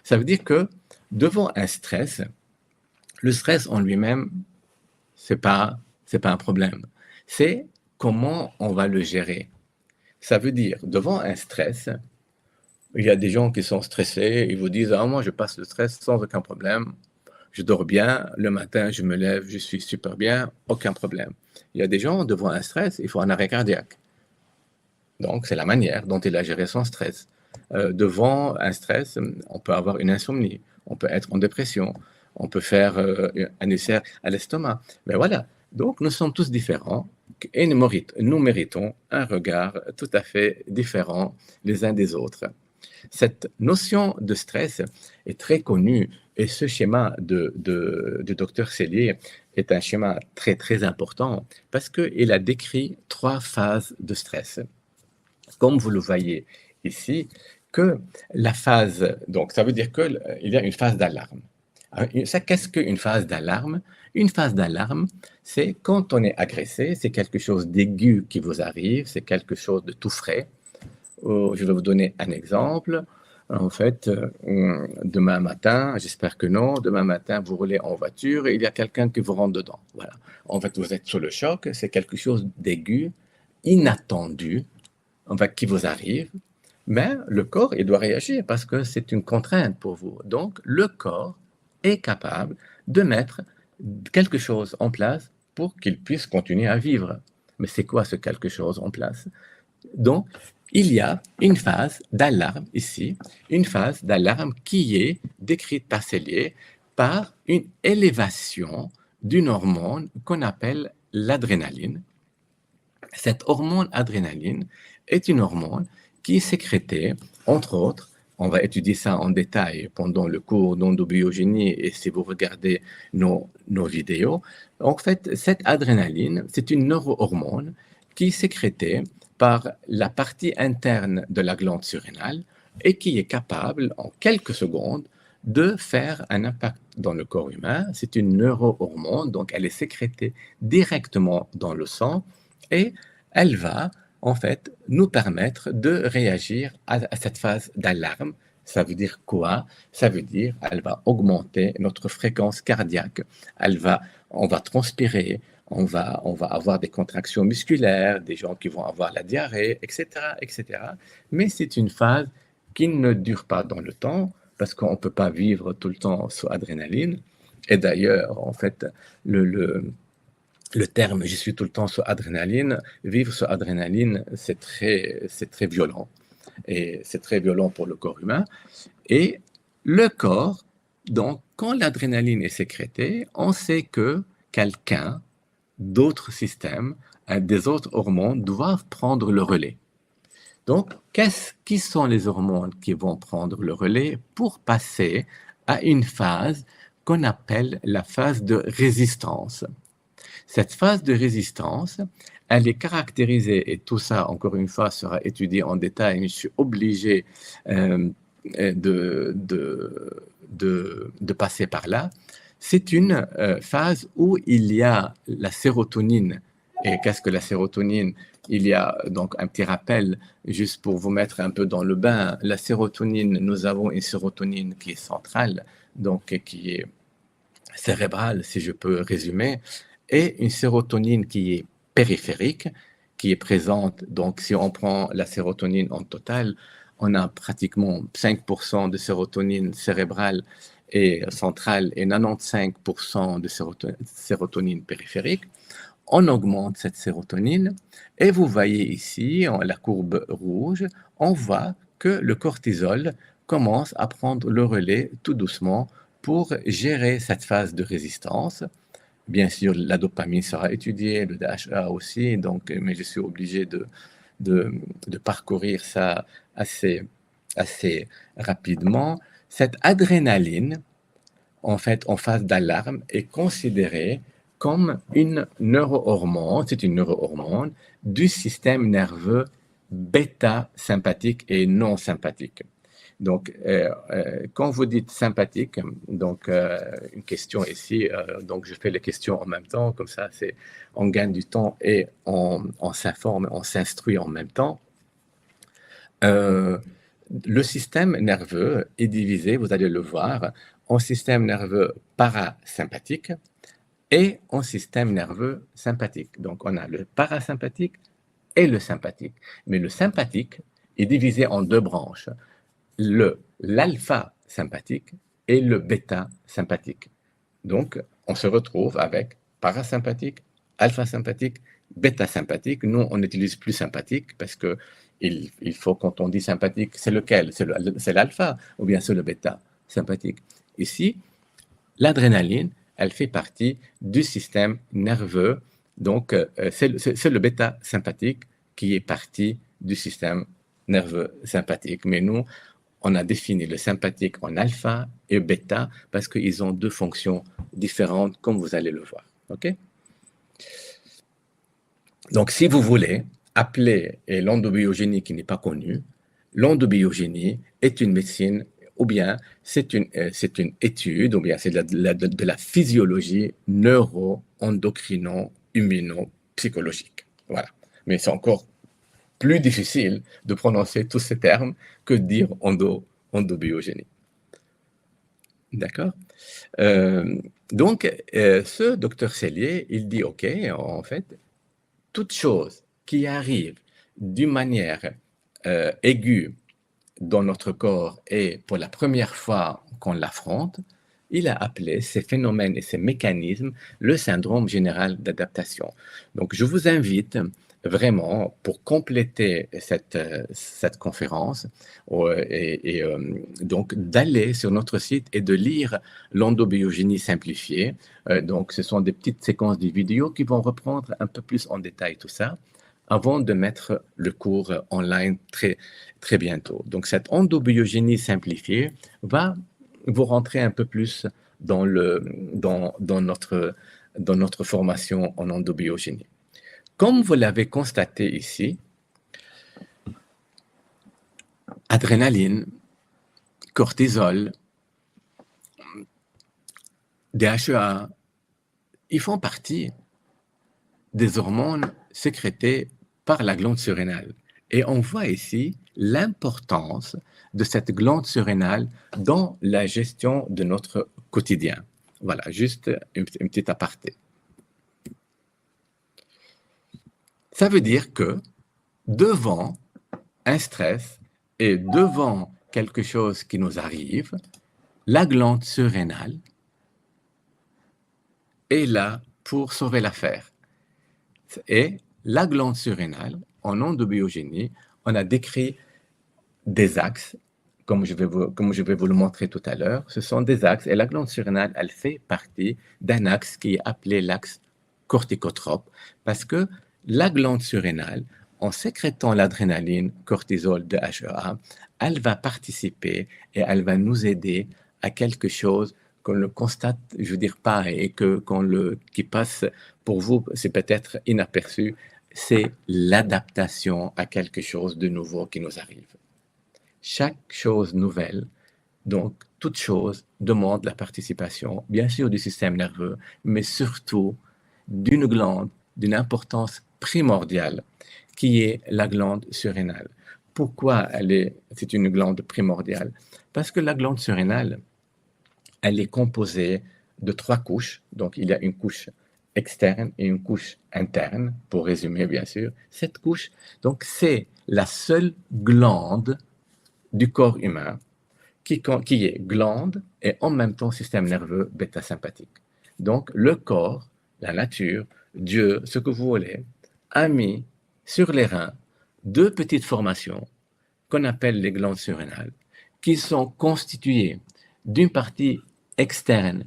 Ça veut dire que devant un stress, le stress en lui-même, c'est pas un problème. C'est comment on va le gérer. Ça veut dire, devant un stress, il y a des gens qui sont stressés, ils vous disent, ah, moi je passe le stress sans aucun problème, je dors bien, le matin je me lève, je suis super bien, aucun problème. Il y a des gens, devant un stress, il faut un arrêt cardiaque. Donc c'est la manière dont il a géré son stress. Devant un stress, on peut avoir une insomnie, on peut être en dépression, on peut faire un ulcère à l'estomac. Mais voilà, donc nous sommes tous différents et nous méritons un regard tout à fait différent les uns des autres. Cette notion de stress est très connue et ce schéma du docteur Sellier est un schéma très très important parce qu'il a décrit 3 phases de stress. Comme vous le voyez ici, que la phase, donc ça veut dire qu'il y a une phase d'alarme. Qu'est-ce qu'une phase d'alarme? Une phase d'alarme, c'est quand on est agressé, c'est quelque chose d'aigu qui vous arrive, c'est quelque chose de tout frais. Je vais vous donner un exemple. En fait, demain matin, j'espère que non, demain matin, vous roulez en voiture et il y a quelqu'un qui vous rentre dedans. Voilà. En fait, vous êtes sous le choc, c'est quelque chose d'aigu, inattendu, en fait, qui vous arrive, mais le corps, il doit réagir parce que c'est une contrainte pour vous. Donc, le corps est capable de mettre quelque chose en place pour qu'il puisse continuer à vivre. Mais c'est quoi ce quelque chose en place? Donc, il y a une phase d'alarme ici, une phase d'alarme qui est décrite par Sellier par une élévation d'une hormone qu'on appelle l'adrénaline. Cette hormone adrénaline est une hormone qui est sécrétée, entre autres, on va étudier ça en détail pendant le cours d'endobiogénie et si vous regardez nos vidéos. En fait, cette adrénaline, c'est une neurohormone qui est sécrétée par la partie interne de la glande surrénale et qui est capable, en quelques secondes, de faire un impact dans le corps humain. C'est une neurohormone, donc elle est sécrétée directement dans le sang et elle va en fait nous permettre de réagir à cette phase d'alarme Ça veut dire quoi? Ça veut dire elle va augmenter notre fréquence cardiaque. On va transpirer, on va avoir des contractions musculaires, des gens qui vont avoir la diarrhée, etc., etc. Mais c'est une phase qui ne dure pas dans le temps parce qu'on ne peut pas vivre tout le temps sous adrénaline. Et d'ailleurs, en fait, le terme je suis tout le temps sous adrénaline, vivre sous adrénaline, c'est très violent. Et c'est très violent pour le corps humain. Et le corps, donc, quand l'adrénaline est sécrétée, on sait que quelqu'un, d'autres systèmes, des autres hormones doivent prendre le relais. Donc, qui sont les hormones qui vont prendre le relais pour passer à une phase qu'on appelle la phase de résistance? Cette phase de résistance, elle est caractérisée, et tout ça, encore une fois, sera étudié en détail, mais je suis obligé de passer par là. C'est une phase où il y a la sérotonine. Et qu'est-ce que la sérotonine? Il y a donc un petit rappel, juste pour vous mettre un peu dans le bain. La sérotonine, nous avons une sérotonine qui est centrale, donc qui est cérébrale, si je peux résumer, et une sérotonine qui est périphérique, qui est présente. Donc, si on prend la sérotonine en total, on a pratiquement 5% de sérotonine cérébrale et centrale et 95% de sérotonine périphérique. On augmente cette sérotonine et vous voyez ici, la courbe rouge, on voit que le cortisol commence à prendre le relais tout doucement pour gérer cette phase de résistance. Bien sûr, la dopamine sera étudiée, le DHA aussi, donc, mais je suis obligé de parcourir ça assez rapidement. Cette adrénaline, en fait, en phase d'alarme, est considérée comme une neurohormone, c'est une neurohormone du système nerveux bêta-sympathique et non sympathique. Donc, quand vous dites sympathique, donc une question ici, donc je fais les questions en même temps, comme ça, on gagne du temps et on s'informe, on s'instruit en même temps. Le système nerveux est divisé, vous allez le voir, en système nerveux parasympathique et en système nerveux sympathique. Donc, on a le parasympathique et le sympathique. Mais le sympathique est divisé en deux branches, l'alpha sympathique et le bêta sympathique. Donc, on se retrouve avec parasympathique, alpha sympathique, bêta sympathique. Nous, on n'utilise plus sympathique parce que il faut, quand on dit sympathique, c'est lequel? C'est l'alpha ou bien c'est le bêta sympathique? Ici, l'adrénaline, elle fait partie du système nerveux. Donc, c'est le bêta sympathique qui est partie du système nerveux sympathique. Mais nous, on a défini le sympathique en alpha et bêta parce qu'ils ont deux fonctions différentes, comme vous allez le voir. OK? Donc, si vous voulez appeler l'endobiogénie qui n'est pas connue, l'endobiogénie est une médecine ou bien c'est une étude, ou bien c'est de la physiologie neuro-endocrino-immuno-psychologique. Voilà. Mais c'est encore plus difficile de prononcer tous ces termes que de dire endobiogénie. D'accord? Donc, ce docteur Cellier, il dit, OK, en fait, toute chose qui arrive d'une manière aiguë dans notre corps et pour la première fois qu'on l'affronte, il a appelé ces phénomènes et ces mécanismes le syndrome général d'adaptation. Donc, je vous invite vraiment, pour compléter cette conférence, donc d'aller sur notre site et de lire l'endobiogénie simplifiée. Donc, ce sont des petites séquences de vidéos qui vont reprendre un peu plus en détail tout ça, avant de mettre le cours online très, très bientôt. Donc, cette endobiogénie simplifiée va vous rentrer un peu plus dans notre formation en endobiogénie. Comme vous l'avez constaté ici, adrénaline, cortisol, DHEA, ils font partie des hormones sécrétées par la glande surrénale. Et on voit ici l'importance de cette glande surrénale dans la gestion de notre quotidien. Voilà, juste une petite aparté. Ça veut dire que devant un stress et devant quelque chose qui nous arrive, la glande surrénale est là pour sauver l'affaire. Et la glande surrénale, en endobiogénie, on a décrit des axes, comme je vais vous le montrer tout à l'heure. Ce sont des axes, et la glande surrénale, elle fait partie d'un axe qui est appelé l'axe corticotrope, parce que la glande surrénale, en sécrétant l'adrénaline, cortisol, DHEA, elle va participer et elle va nous aider à quelque chose qu'on le constate, je veux dire pas, et qui passe pour vous, c'est peut-être inaperçu, c'est l'adaptation à quelque chose de nouveau qui nous arrive. Chaque chose nouvelle, donc toute chose, demande la participation, bien sûr, du système nerveux, mais surtout d'une glande d'une importance primordiale, qui est la glande surrénale. Pourquoi c'est une glande primordiale? Parce que la glande surrénale, elle est composée de 3 couches. Donc, il y a une couche externe et une couche interne, pour résumer, bien sûr. Cette couche, donc, c'est la seule glande du corps humain qui est glande et en même temps système nerveux bêta-sympathique. Donc, le corps, la nature, Dieu, ce que vous voulez, a mis sur les reins 2 petites formations qu'on appelle les glandes surrénales, qui sont constituées d'une partie externe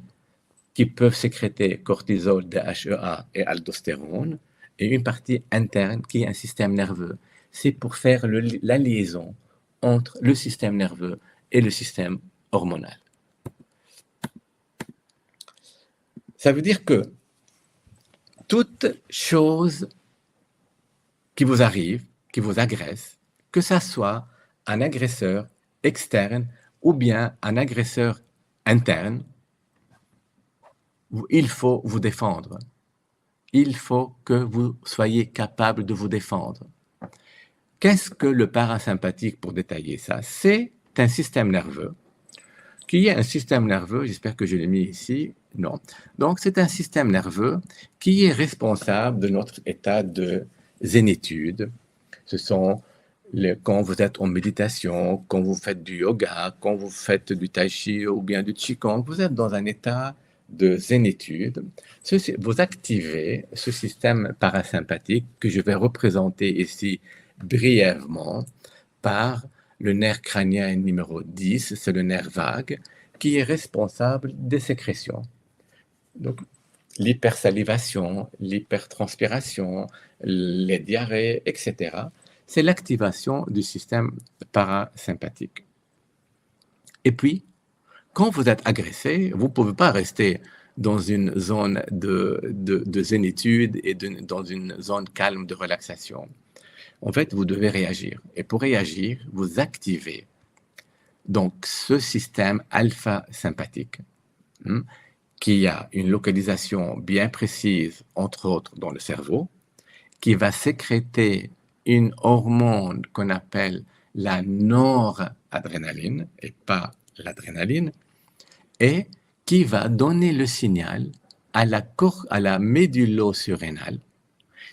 qui peuvent sécréter cortisol, DHEA et aldostérone, et une partie interne qui est un système nerveux. C'est pour faire la liaison entre le système nerveux et le système hormonal. Ça veut dire que toute chose qui vous arrive, qui vous agresse, que ça soit un agresseur externe ou bien un agresseur interne, il faut vous défendre. Il faut que vous soyez capable de vous défendre. Qu'est-ce que le parasympathique, pour détailler ça? C'est un système nerveux qui est un système nerveux, j'espère que je l'ai mis ici, non. Donc, c'est un système nerveux qui est responsable de notre état de zénitude. Ce sont quand vous êtes en méditation, quand vous faites du yoga, quand vous faites du tai chi ou bien du qigong, vous êtes dans un état de zénitude. Vous activez ce système parasympathique que je vais représenter ici brièvement par le nerf crânien numéro 10, c'est le nerf vague, qui est responsable des sécrétions. Donc, l'hypersalivation, l'hypertranspiration, les diarrhées, etc. C'est l'activation du système parasympathique. Et puis, quand vous êtes agressé, vous ne pouvez pas rester dans une zone de zénitude et dans une zone calme de relaxation. En fait, vous devez réagir. Et pour réagir, vous activez donc ce système alpha-sympathique qui a une localisation bien précise, entre autres dans le cerveau, qui va sécréter une hormone qu'on appelle la noradrénaline et pas l'adrénaline, et qui va donner le signal à la médullosurrénale.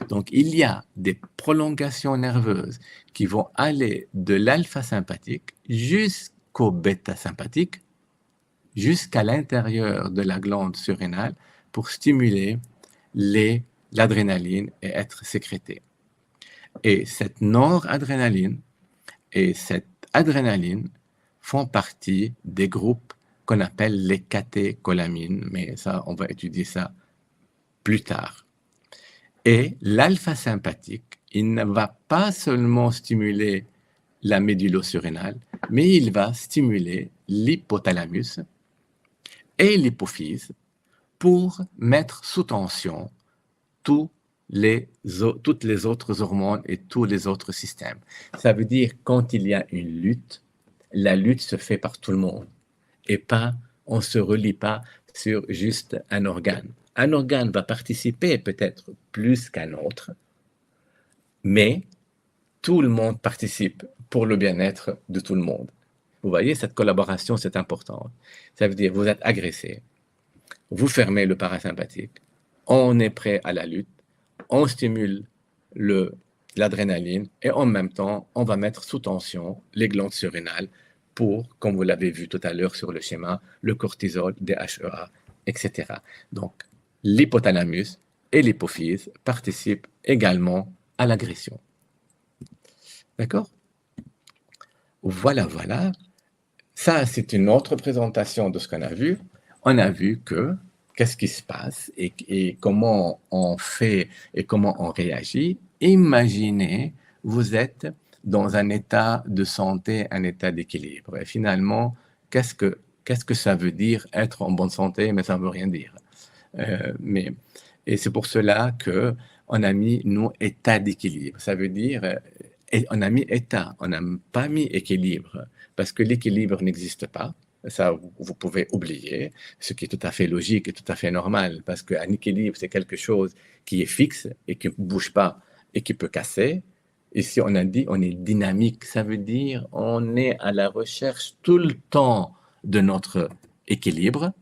Donc, il y a des prolongations nerveuses qui vont aller de l'alpha-sympathique jusqu'au bêta-sympathique, jusqu'à l'intérieur de la glande surrénale pour stimuler l'adrénaline et être sécrétée. Et cette noradrénaline et cette adrénaline font partie des groupes qu'on appelle les catécholamines, mais ça, on va étudier ça plus tard. Et l'alpha-sympathique, il ne va pas seulement stimuler la médullosurrénale, mais il va stimuler l'hypothalamus et l'hypophyse pour mettre sous tension toutes les autres hormones et tous les autres systèmes. Ça veut dire quand il y a une lutte, la lutte se fait par tout le monde et pas, on ne se relie pas sur juste un organe. Un organe va participer peut-être plus qu'un autre, mais tout le monde participe pour le bien-être de tout le monde. Vous voyez, cette collaboration, c'est important. Ça veut dire, vous êtes agressé, vous fermez le parasympathique, on est prêt à la lutte, on stimule l'adrénaline et en même temps, on va mettre sous tension les glandes surrénales pour, comme vous l'avez vu tout à l'heure sur le schéma, le cortisol, DHEA, etc. Donc, l'hypothalamus et l'hypophyse participent également à l'agression. D'accord? Voilà, voilà. Ça, c'est une autre présentation de ce qu'on a vu. On a vu que qu'est-ce qui se passe et comment on fait et comment on réagit. Imaginez, vous êtes dans un état de santé, un état d'équilibre. Et finalement, qu'est-ce que ça veut dire être en bonne santé, mais ça ne veut rien dire. Et c'est pour cela qu'on a mis nous état d'équilibre. Ça veut dire, on a mis état, on n'a pas mis équilibre, parce que l'équilibre n'existe pas. Ça, vous pouvez oublier, ce qui est tout à fait logique et tout à fait normal, parce qu'un équilibre, c'est quelque chose qui est fixe et qui ne bouge pas et qui peut casser. Ici, on a dit on est dynamique, ça veut dire on est à la recherche tout le temps de notre équilibre.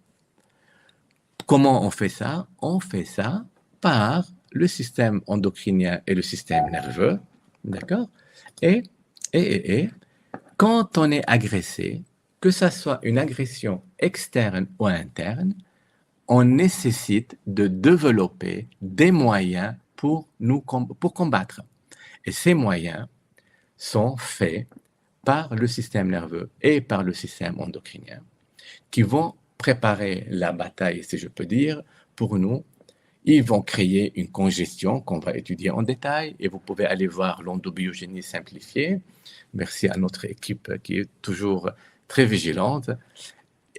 Comment on fait ça? On fait ça par le système endocrinien et le système nerveux, d'accord? Et quand on est agressé, que ça soit une agression externe ou interne, on nécessite de développer des moyens pour combattre. Et ces moyens sont faits par le système nerveux et par le système endocrinien, qui vont préparer la bataille, si je peux dire, pour nous. Ils vont créer une congestion qu'on va étudier en détail et vous pouvez aller voir l'endobiogénie simplifiée. Merci à notre équipe qui est toujours très vigilante.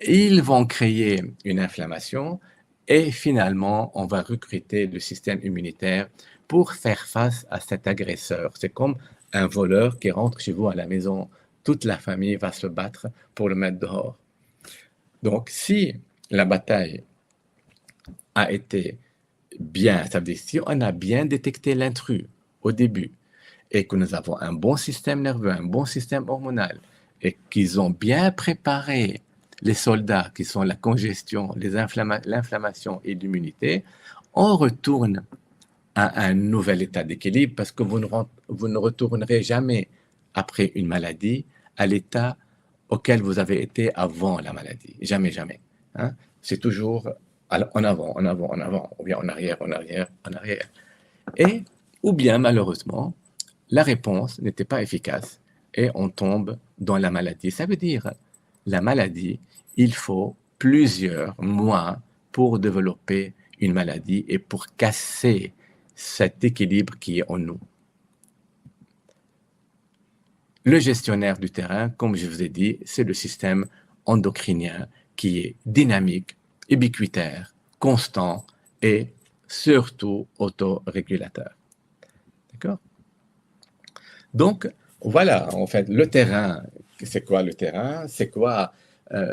Ils vont créer une inflammation et finalement, on va recruter le système immunitaire pour faire face à cet agresseur. C'est comme un voleur qui rentre chez vous à la maison. Toute la famille va se battre pour le mettre dehors. Donc, si la bataille a été bien, ça veut dire si on a bien détecté l'intrus au début et que nous avons un bon système nerveux, un bon système hormonal et qu'ils ont bien préparé les soldats qui sont la congestion, l'inflammation et l'immunité, on retourne à un nouvel état d'équilibre parce que vous ne retournerez jamais après une maladie à l'état auquel vous avez été avant la maladie. Jamais, jamais. Hein? C'est toujours en avant, ou bien en arrière. Ou bien, malheureusement, la réponse n'était pas efficace et on tombe dans la maladie. Ça veut dire, la maladie, il faut plusieurs mois pour développer une maladie et pour casser cet équilibre qui est en nous. Le gestionnaire du terrain, comme je vous ai dit, c'est le système endocrinien qui est dynamique, ubiquitaire, constant et surtout autorégulateur. D'accord? Donc, voilà, en fait, le terrain, c'est quoi le terrain? C'est quoi?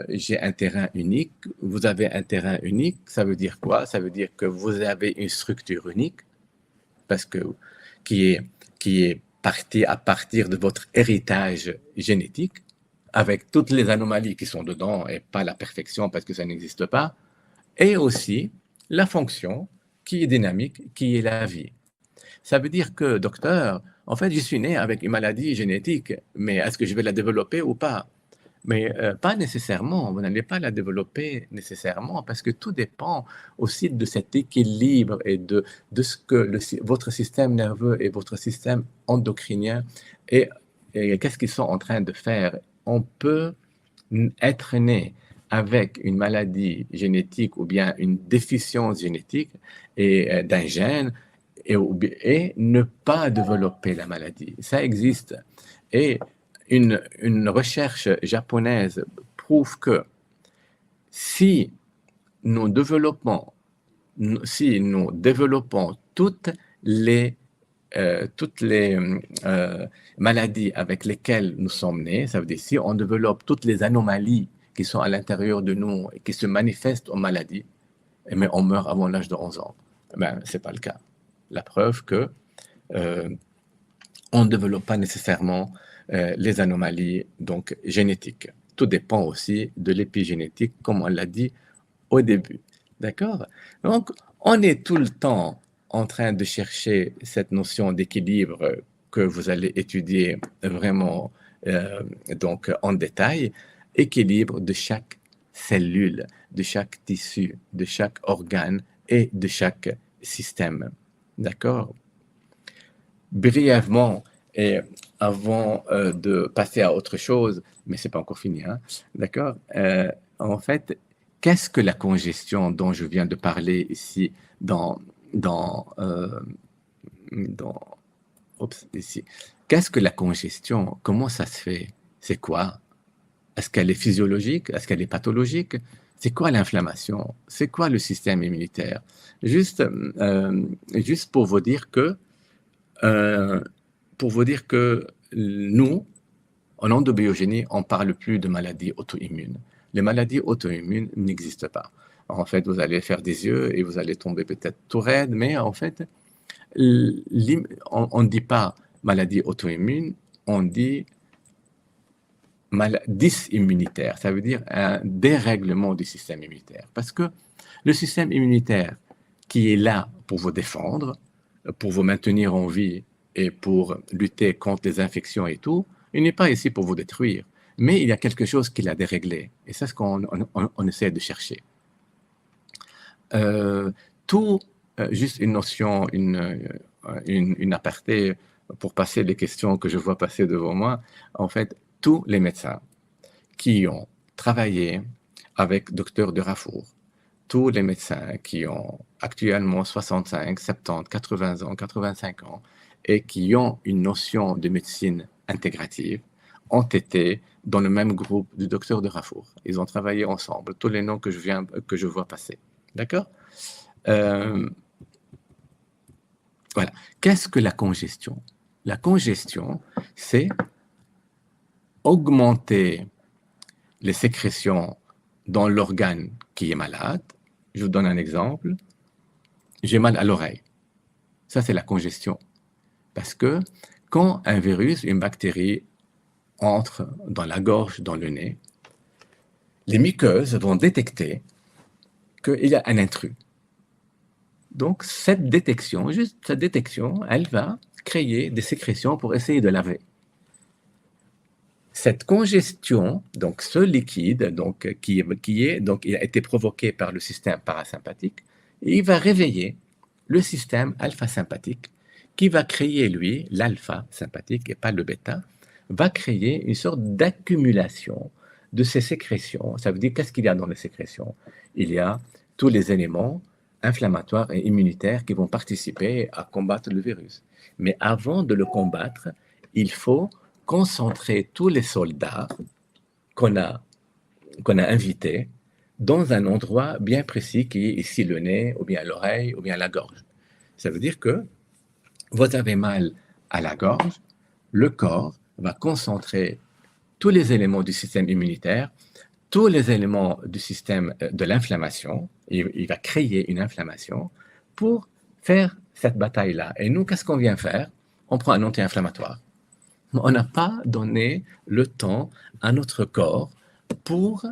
J'ai un terrain unique, vous avez un terrain unique, ça veut dire quoi? Ça veut dire que vous avez une structure unique, parce que qui est partie à partir de votre héritage génétique, avec toutes les anomalies qui sont dedans et pas la perfection parce que ça n'existe pas, et aussi la fonction qui est dynamique, qui est la vie. Ça veut dire que, docteur, en fait, je suis né avec une maladie génétique, mais est-ce que je vais la développer ou pas? Mais pas nécessairement, vous n'allez pas la développer nécessairement, parce que tout dépend aussi de cet équilibre et de ce que votre système nerveux et votre système endocrinien et qu'est-ce qu'ils sont en train de faire. On peut être né avec une maladie génétique ou bien une déficience génétique et d'un gène et ne pas développer la maladie. Ça existe. Et une recherche japonaise prouve que si nous développons toutes les maladies avec lesquelles nous sommes nés, ça veut dire si on développe toutes les anomalies qui sont à l'intérieur de nous et qui se manifestent en maladie, mais on meurt avant l'âge de 11 ans. Ben, ce n'est pas le cas. La preuve que on ne développe pas nécessairement les anomalies donc, génétiques. Tout dépend aussi de l'épigénétique, comme on l'a dit au début. D'accord? Donc, on est tout le temps en train de chercher cette notion d'équilibre que vous allez étudier vraiment donc en détail, équilibre de chaque cellule, de chaque tissu, de chaque organe et de chaque système. D'accord? Brièvement, et avant de passer à autre chose, mais c'est pas encore fini, hein, d'accord? En fait, qu'est-ce que la congestion dont je viens de parler ici dans, euh, dans oups, ici. Qu'est-ce que la congestion? Comment ça se fait? C'est quoi? Est-ce qu'elle est physiologique? Est-ce qu'elle est pathologique? C'est quoi l'inflammation? C'est quoi le système immunitaire? Juste, juste euh, pour vous dire que nous, en endobiogénie, on ne parle plus de maladies auto-immunes. Les maladies auto-immunes n'existent pas. En fait, vous allez faire des yeux et vous allez tomber peut-être tout raide, mais en fait, on ne dit pas maladie auto-immune, on dit dysimmunitaire. Ça veut dire un dérèglement du système immunitaire. Parce que le système immunitaire qui est là pour vous défendre, pour vous maintenir en vie et pour lutter contre les infections et tout, il n'est pas ici pour vous détruire. Mais il y a quelque chose qui l'a déréglé. Et c'est ce qu'on essaie de chercher. Tout, juste une notion, une aparté pour passer les questions que je vois passer devant moi. En fait, tous les médecins qui ont travaillé avec Dr Durafour, tous les médecins qui ont actuellement 65, 70, 80 ans, 85 ans et qui ont une notion de médecine intégrative ont été dans le même groupe du docteur Durafour. Ils ont travaillé ensemble, tous les noms que je vois passer. D'accord? Voilà. Qu'est-ce que la congestion? La congestion, c'est augmenter les sécrétions dans l'organe qui est malade. Je vous donne un exemple. J'ai mal à l'oreille. Ça, c'est la congestion. Parce que quand un virus, une bactérie entre dans la gorge, dans le nez, les muqueuses vont détecter qu'il y a un intrus. Donc, cette détection, juste cette détection, elle va créer des sécrétions pour essayer de laver. Cette congestion, donc ce liquide donc, qui a été provoqué par le système parasympathique, il va réveiller le système alpha-sympathique qui va créer, lui, l'alpha sympathique et pas le bêta, va créer une sorte d'accumulation de ces sécrétions. Ça veut dire, qu'est-ce qu'il y a dans les sécrétions? Il y a tous les éléments inflammatoires et immunitaires qui vont participer à combattre le virus. Mais avant de le combattre, il faut concentrer tous les soldats qu'on a invités dans un endroit bien précis qui est ici le nez, ou bien l'oreille, ou bien la gorge. Ça veut dire que vous avez mal à la gorge, le corps va concentrer tous les éléments du système immunitaire, tous les éléments du système de l'inflammation, il va créer une inflammation pour faire cette bataille-là. Et nous, qu'est-ce qu'on vient faire? On prend un anti-inflammatoire. On n'a pas donné le temps à notre corps pour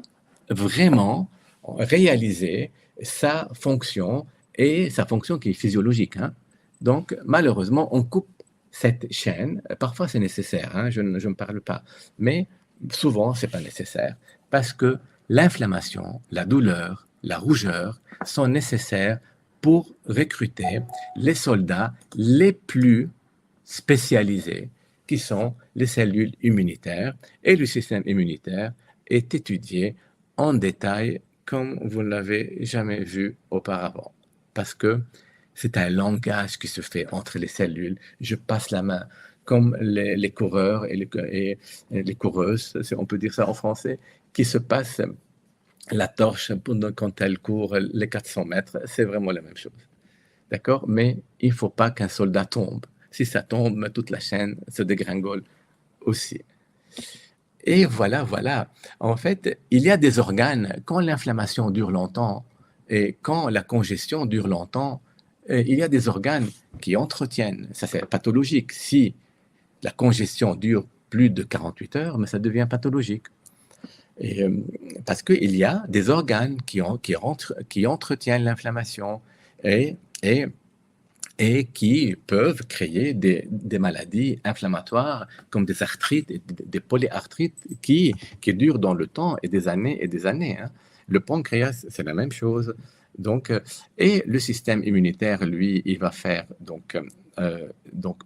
vraiment réaliser sa fonction et sa fonction qui est physiologique. Hein. Donc, malheureusement, on coupe cette chaîne. Parfois, c'est nécessaire, hein, je ne parle pas, mais souvent, ce n'est pas nécessaire parce que l'inflammation, la douleur, la rougeur sont nécessaires pour recruter les soldats les plus spécialisés qui sont les cellules immunitaires. Et le système immunitaire est étudié en détail comme vous ne l'avez jamais vu auparavant. Parce que c'est un langage qui se fait entre les cellules. Je passe la main comme les coureurs et les coureuses, si on peut dire ça en français, qui se passent la torche quand elles courent les 400 mètres. C'est vraiment la même chose. D'accord? Mais il ne faut pas qu'un soldat tombe. Si ça tombe, toute la chaîne se dégringole aussi. Et voilà, voilà. En fait, il y a des organes, quand l'inflammation dure longtemps et quand la congestion dure longtemps, il y a des organes qui entretiennent. Ça, c'est pathologique. Si la congestion dure plus de 48 heures, mais ça devient pathologique. Et, parce qu'il y a des organes qui entretiennent l'inflammation et, et, et qui peuvent créer des maladies inflammatoires comme des arthrites, des polyarthrites qui durent dans le temps et des années. Hein. Le pancréas, c'est la même chose. Donc, et le système immunitaire, lui, il va faire donc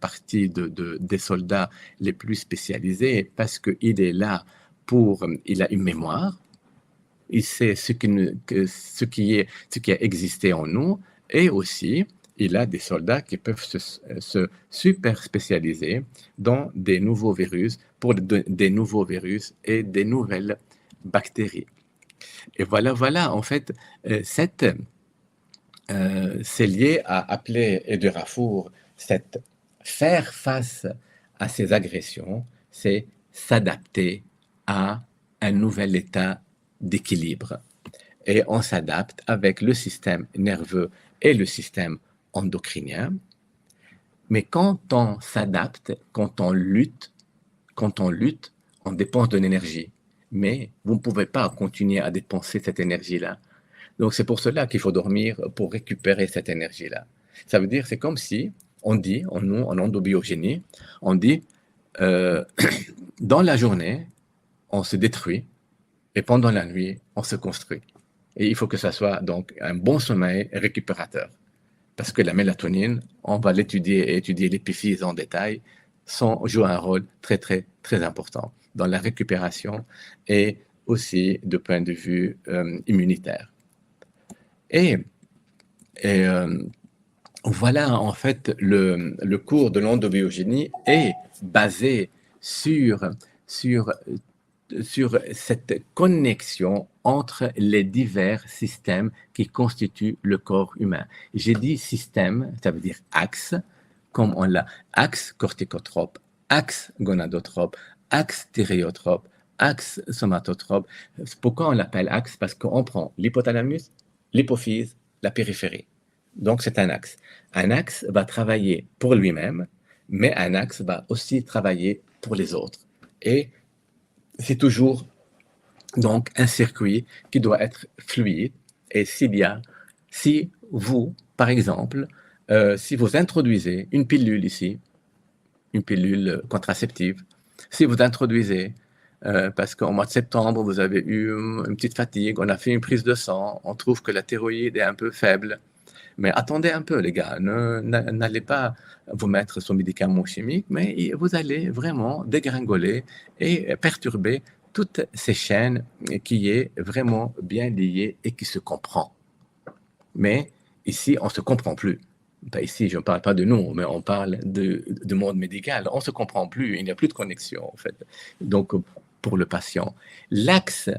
partie des soldats les plus spécialisés parce qu'il est là il a une mémoire, il sait ce qui a existé en nous, et aussi il a des soldats qui peuvent se super spécialiser dans des nouveaux virus, pour des nouveaux virus et des nouvelles bactéries. Et voilà, en fait, c'est lié à appeler Eder Rafour, faire face à ces agressions, c'est s'adapter à un nouvel état d'équilibre. Et on s'adapte avec le système nerveux et le système endocrinien. Mais quand on s'adapte, quand on lutte, on dépense de l'énergie. Mais vous ne pouvez pas continuer à dépenser cette énergie-là. Donc c'est pour cela qu'il faut dormir pour récupérer cette énergie-là. Ça veut dire, c'est comme si on dit, en endobiogénie, on dit, dans la journée, on se détruit, et pendant la nuit, on se construit. Et il faut que ça soit donc un bon sommeil récupérateur. Parce que la mélatonine, on va l'étudier et étudier l'épiphyse en détail, joue un rôle très, très, très important dans la récupération et aussi de point de vue immunitaire. Et voilà, en fait, le cours de l'endobiogénie est basé sur cette connexion entre les divers systèmes qui constituent le corps humain. J'ai dit système, ça veut dire axe, comme on l'a, axe corticotrope, axe gonadotrope, axe thyréotrope, axe somatotrope. Pourquoi on l'appelle axe? Parce qu'on prend l'hypothalamus, l'hypophyse, la périphérie. Donc c'est un axe. Un axe va travailler pour lui-même, mais un axe va aussi travailler pour les autres. Et c'est toujours donc un circuit qui doit être fluide. Et si vous, par exemple, si vous introduisez une pilule ici, une pilule contraceptive, si vous introduisez, parce qu'au mois de septembre, vous avez eu une petite fatigue, on a fait une prise de sang, on trouve que la thyroïde est un peu faible, mais attendez un peu, les gars, n'allez pas vous mettre sous médicaments chimiques, mais vous allez vraiment dégringoler et perturber toutes ces chaînes qui est vraiment bien liées et qui se comprend. Mais ici, on ne se comprend plus. Ici, je ne parle pas de nous, mais on parle du monde médical. On ne se comprend plus, il n'y a plus de connexion, en fait. Donc, pour le patient, l'axe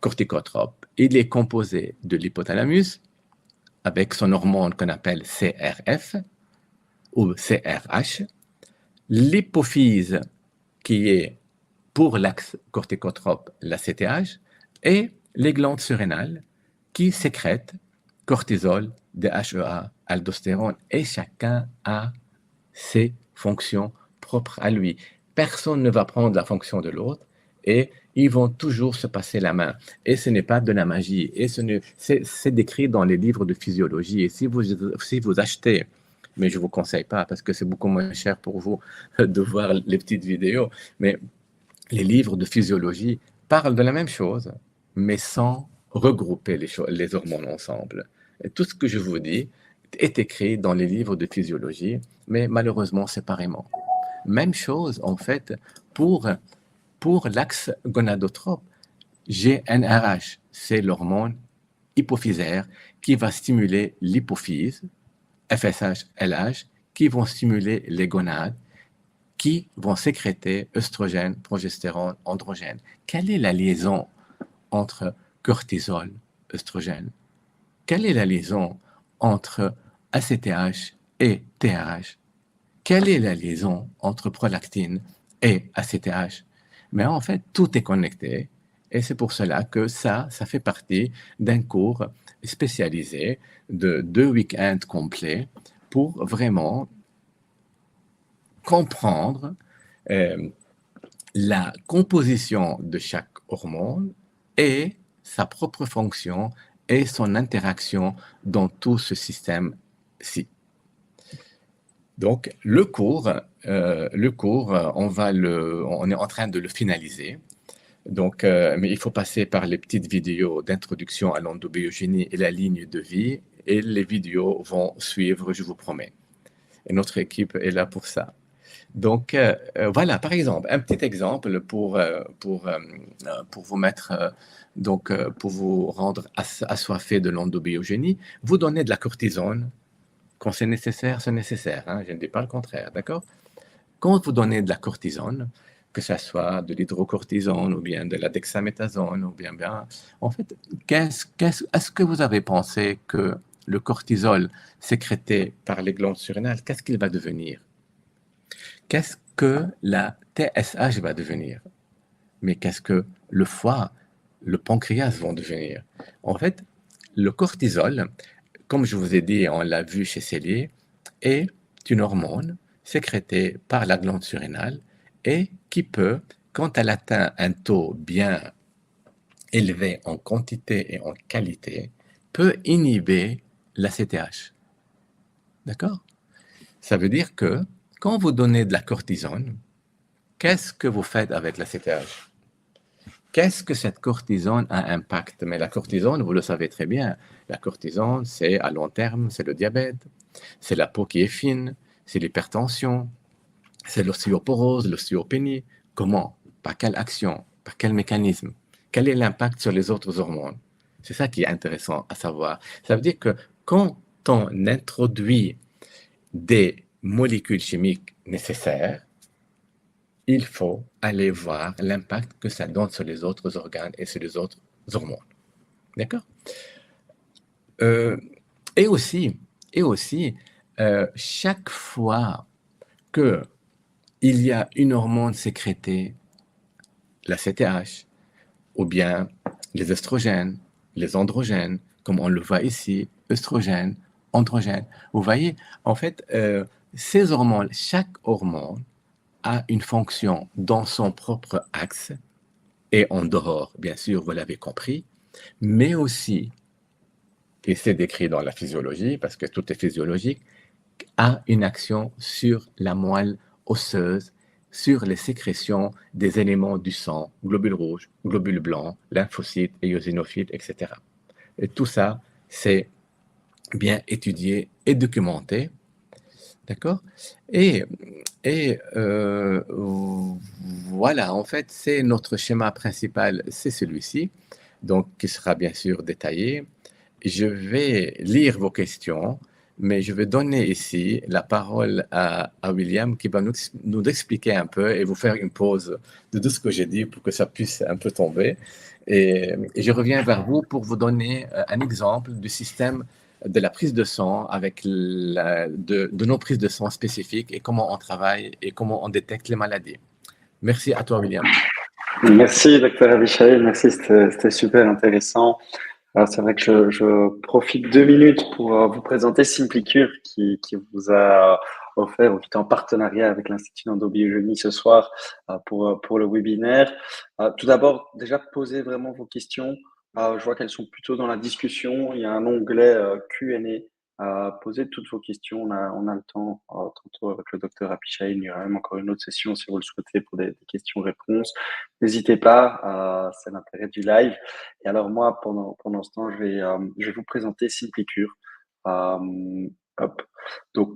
corticotrope, il est composé de l'hypothalamus, avec son hormone qu'on appelle CRF ou CRH, l'hypophyse qui est pour l'axe corticotrope, la CTH, et les glandes surrénales qui sécrètent cortisol, DHEA, aldostérone, et chacun a ses fonctions propres à lui. Personne ne va prendre la fonction de l'autre et ils vont toujours se passer la main. Et ce n'est pas de la magie. Et c'est décrit dans les livres de physiologie. Et si vous achetez, mais je ne vous conseille pas parce que c'est beaucoup moins cher pour vous de voir les petites vidéos, mais les livres de physiologie parlent de la même chose, mais sans regrouper les hormones ensemble. Et tout ce que je vous dis est écrit dans les livres de physiologie, mais malheureusement séparément. Même chose, en fait, pour l'axe gonadotrope. GnRH, c'est l'hormone hypophysaire qui va stimuler l'hypophyse, FSH, LH, qui vont stimuler les gonades, qui vont sécréter œstrogène, progestérone, androgène. Quelle est la liaison entre cortisol, œstrogène? Quelle est la liaison entre ACTH et TRH? Quelle est la liaison entre prolactine et ACTH? Mais en fait, tout est connecté et c'est pour cela que ça fait partie d'un cours spécialisé de 2 week-ends complets pour vraiment comprendre euh, la composition de chaque hormone et sa propre fonction et son interaction dans tout ce système-ci. Donc, on est en train de le finaliser. Donc, mais il faut passer par les petites vidéos d'introduction à l'endobiogénie et la ligne de vie, et les vidéos vont suivre, je vous promets. Et notre équipe est là pour ça. Donc, voilà, par exemple, un petit exemple pour vous mettre, pour vous rendre assoiffé de l'endobiogénie, vous donnez de la cortisone. Quand c'est nécessaire, c'est nécessaire. Hein, je ne dis pas le contraire, d'accord? Quand vous donnez de la cortisone, que ce soit de l'hydrocortisone ou bien de la dexaméthasone, ou bien, en fait, est-ce que vous avez pensé que le cortisol sécrété par les glandes surrénales, qu'est-ce qu'il va devenir? Qu'est-ce que la TSH va devenir? Mais qu'est-ce que le foie, le pancréas vont devenir? En fait, le cortisol, comme je vous ai dit, on l'a vu chez Cellier, est une hormone sécrétée par la glande surrénale et qui peut, quand elle atteint un taux bien élevé en quantité et en qualité, peut inhiber la CTH. D'accord? Ça veut dire que quand vous donnez de la cortisone, qu'est-ce que vous faites avec la CTH? Qu'est-ce que cette cortisone a impact? Mais la cortisone, vous le savez très bien, la cortisone, c'est à long terme, c'est le diabète, c'est la peau qui est fine, c'est l'hypertension, c'est l'ostéoporose, l'ostéopénie. Comment? Par quelle action? Par quel mécanisme? Quel est l'impact sur les autres hormones? C'est ça qui est intéressant à savoir. Ça veut dire que quand on introduit des molécules chimiques nécessaires, il faut aller voir l'impact que ça donne sur les autres organes et sur les autres hormones. D'accord? euh, Et aussi, chaque fois qu'il y a une hormone sécrétée, la CTH, ou bien les oestrogènes, les androgènes, comme on le voit ici, œstrogènes, androgènes, vous voyez, en fait, ces hormones, chaque hormone a une fonction dans son propre axe et en dehors, bien sûr, vous l'avez compris, mais aussi, et c'est décrit dans la physiologie, parce que tout est physiologique, a une action sur la moelle osseuse, sur les sécrétions des éléments du sang, globules rouges, globules blancs, lymphocytes, éosinophiles, etc. Et tout ça, c'est bien étudié et documenté. D'accord? Et, et voilà, en fait, c'est notre schéma principal, c'est celui-ci, donc qui sera bien sûr détaillé. Je vais lire vos questions, mais je vais donner ici la parole à William qui va nous expliquer un peu et vous faire une pause de tout ce que j'ai dit pour que ça puisse un peu tomber. Et je reviens vers vous pour vous donner un exemple du système de la prise de sang avec de nos prises de sang spécifiques et comment on travaille et comment on détecte les maladies. Merci à toi, William. Merci, docteur Abichail. Merci, c'était super intéressant. Alors, c'est vrai que je profite 2 minutes pour vous présenter Simplicure qui vous a offert ou qui est en partenariat avec l'Institut d'endobiogénie ce soir pour le webinaire. Tout d'abord, déjà poser vraiment vos questions. Je vois qu'elles sont plutôt dans la discussion. Il y a un onglet Q&A. Posez toutes vos questions. On a le temps. Tantôt avec le docteur Apichaï, il y aura même encore une autre session si vous le souhaitez pour des questions-réponses. N'hésitez pas, c'est l'intérêt du live. Et alors moi, pendant ce temps, je vais vous présenter Simplicure. Hop. Donc,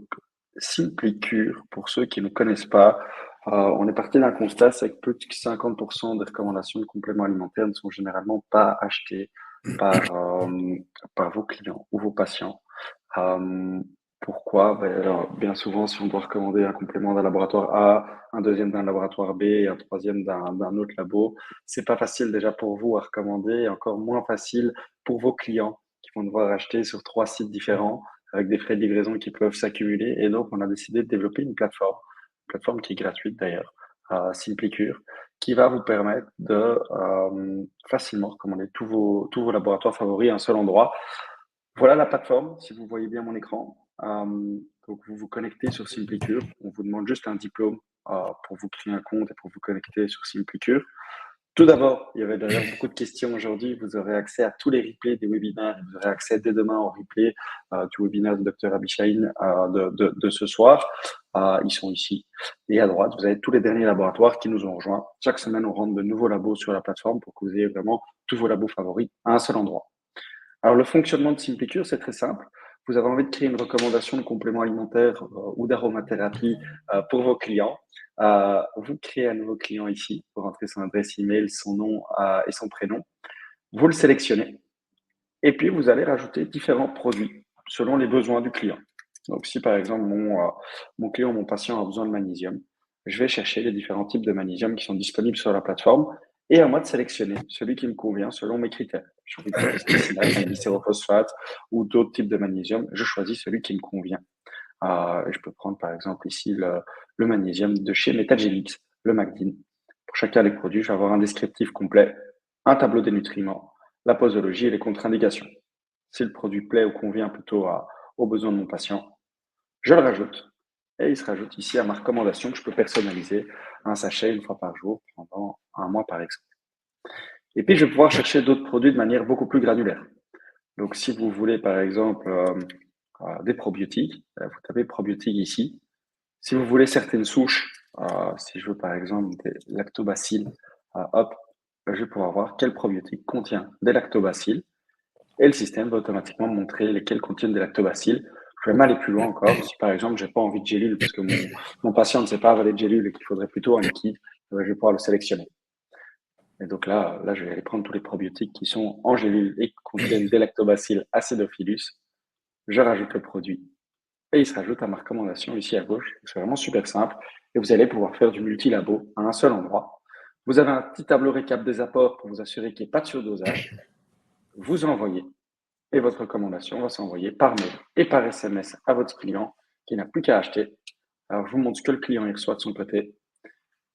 Simplicure, pour ceux qui ne connaissent pas, on est parti d'un constat, c'est que plus de 50% des recommandations de compléments alimentaires ne sont généralement pas achetées par vos clients ou vos patients. Euh, Pourquoi? Alors, bien souvent, si on doit recommander un complément d'un laboratoire A, un deuxième d'un laboratoire B et un troisième d'un autre labo, c'est pas facile déjà pour vous à recommander et encore moins facile pour vos clients qui vont devoir acheter sur 3 sites différents avec des frais de livraison qui peuvent s'accumuler. Et donc, on a décidé de développer une plateforme qui est gratuite d'ailleurs, Simplicure, qui va vous permettre de facilement recommander tous vos laboratoires favoris à un seul endroit. Voilà la plateforme, si vous voyez bien mon écran. Donc, vous vous connectez sur Simplicure. On vous demande juste un diplôme pour vous créer un compte et pour vous connecter sur SimplyCure. Tout d'abord, il y avait d'ailleurs beaucoup de questions aujourd'hui. Vous aurez accès à tous les replays des webinaires. Vous aurez accès dès demain au replay du webinaire du Dr Abishaïn de ce soir. Ils sont ici. Et à droite, vous avez tous les derniers laboratoires qui nous ont rejoints. Chaque semaine, on rentre de nouveaux labos sur la plateforme pour que vous ayez vraiment tous vos labos favoris à un seul endroit. Alors, le fonctionnement de SimplyCure, c'est très simple. Vous avez envie de créer une recommandation de complément alimentaire ou d'aromathérapie pour vos clients. Vous créez un nouveau client ici. Vous rentrez son adresse email, son nom et son prénom. Vous le sélectionnez. Et puis, vous allez rajouter différents produits selon les besoins du client. Donc, si par exemple, mon client, mon patient a besoin de magnésium, je vais chercher les différents types de magnésium qui sont disponibles sur la plateforme et à moi de sélectionner celui qui me convient selon mes critères. J'ai envie de tester citrate, glycérophosphate ou d'autres types de magnésium, je choisis celui qui me convient. Je peux prendre par exemple ici le magnésium de chez Metagenics, le Magdine. Pour chacun des produits, je vais avoir un descriptif complet, un tableau des nutriments, la posologie et les contre-indications. Si le produit plaît ou convient plutôt aux besoins de mon patient, je le rajoute. Et il se rajoute ici à ma recommandation que je peux personnaliser, un sachet une fois par jour pendant un mois par exemple. Et puis, je vais pouvoir chercher d'autres produits de manière beaucoup plus granulaire. Donc, si vous voulez, par exemple, des probiotiques, vous tapez probiotiques ici. Si vous voulez certaines souches, si je veux, par exemple, des lactobacilles, hop, je vais pouvoir voir quel probiotique contient des lactobacilles. Et le système va automatiquement me montrer lesquels contiennent des lactobacilles. Je vais même aller plus loin encore. Si, par exemple, je n'ai pas envie de gélules parce que mon patient ne sait pas avaler de gélules et qu'il faudrait plutôt un liquide, je vais pouvoir le sélectionner. Et donc là, je vais aller prendre tous les probiotiques qui sont en gélule et qui contiennent des lactobacilles acidophilus. Je rajoute le produit et il se rajoute à ma recommandation ici à gauche. C'est vraiment super simple et vous allez pouvoir faire du multilabo à un seul endroit. Vous avez un petit tableau récap des apports pour vous assurer qu'il n'y ait pas de surdosage. Vous envoyez et votre recommandation va s'envoyer par mail et par SMS à votre client qui n'a plus qu'à acheter. Alors, je vous montre ce que le client il reçoit de son côté.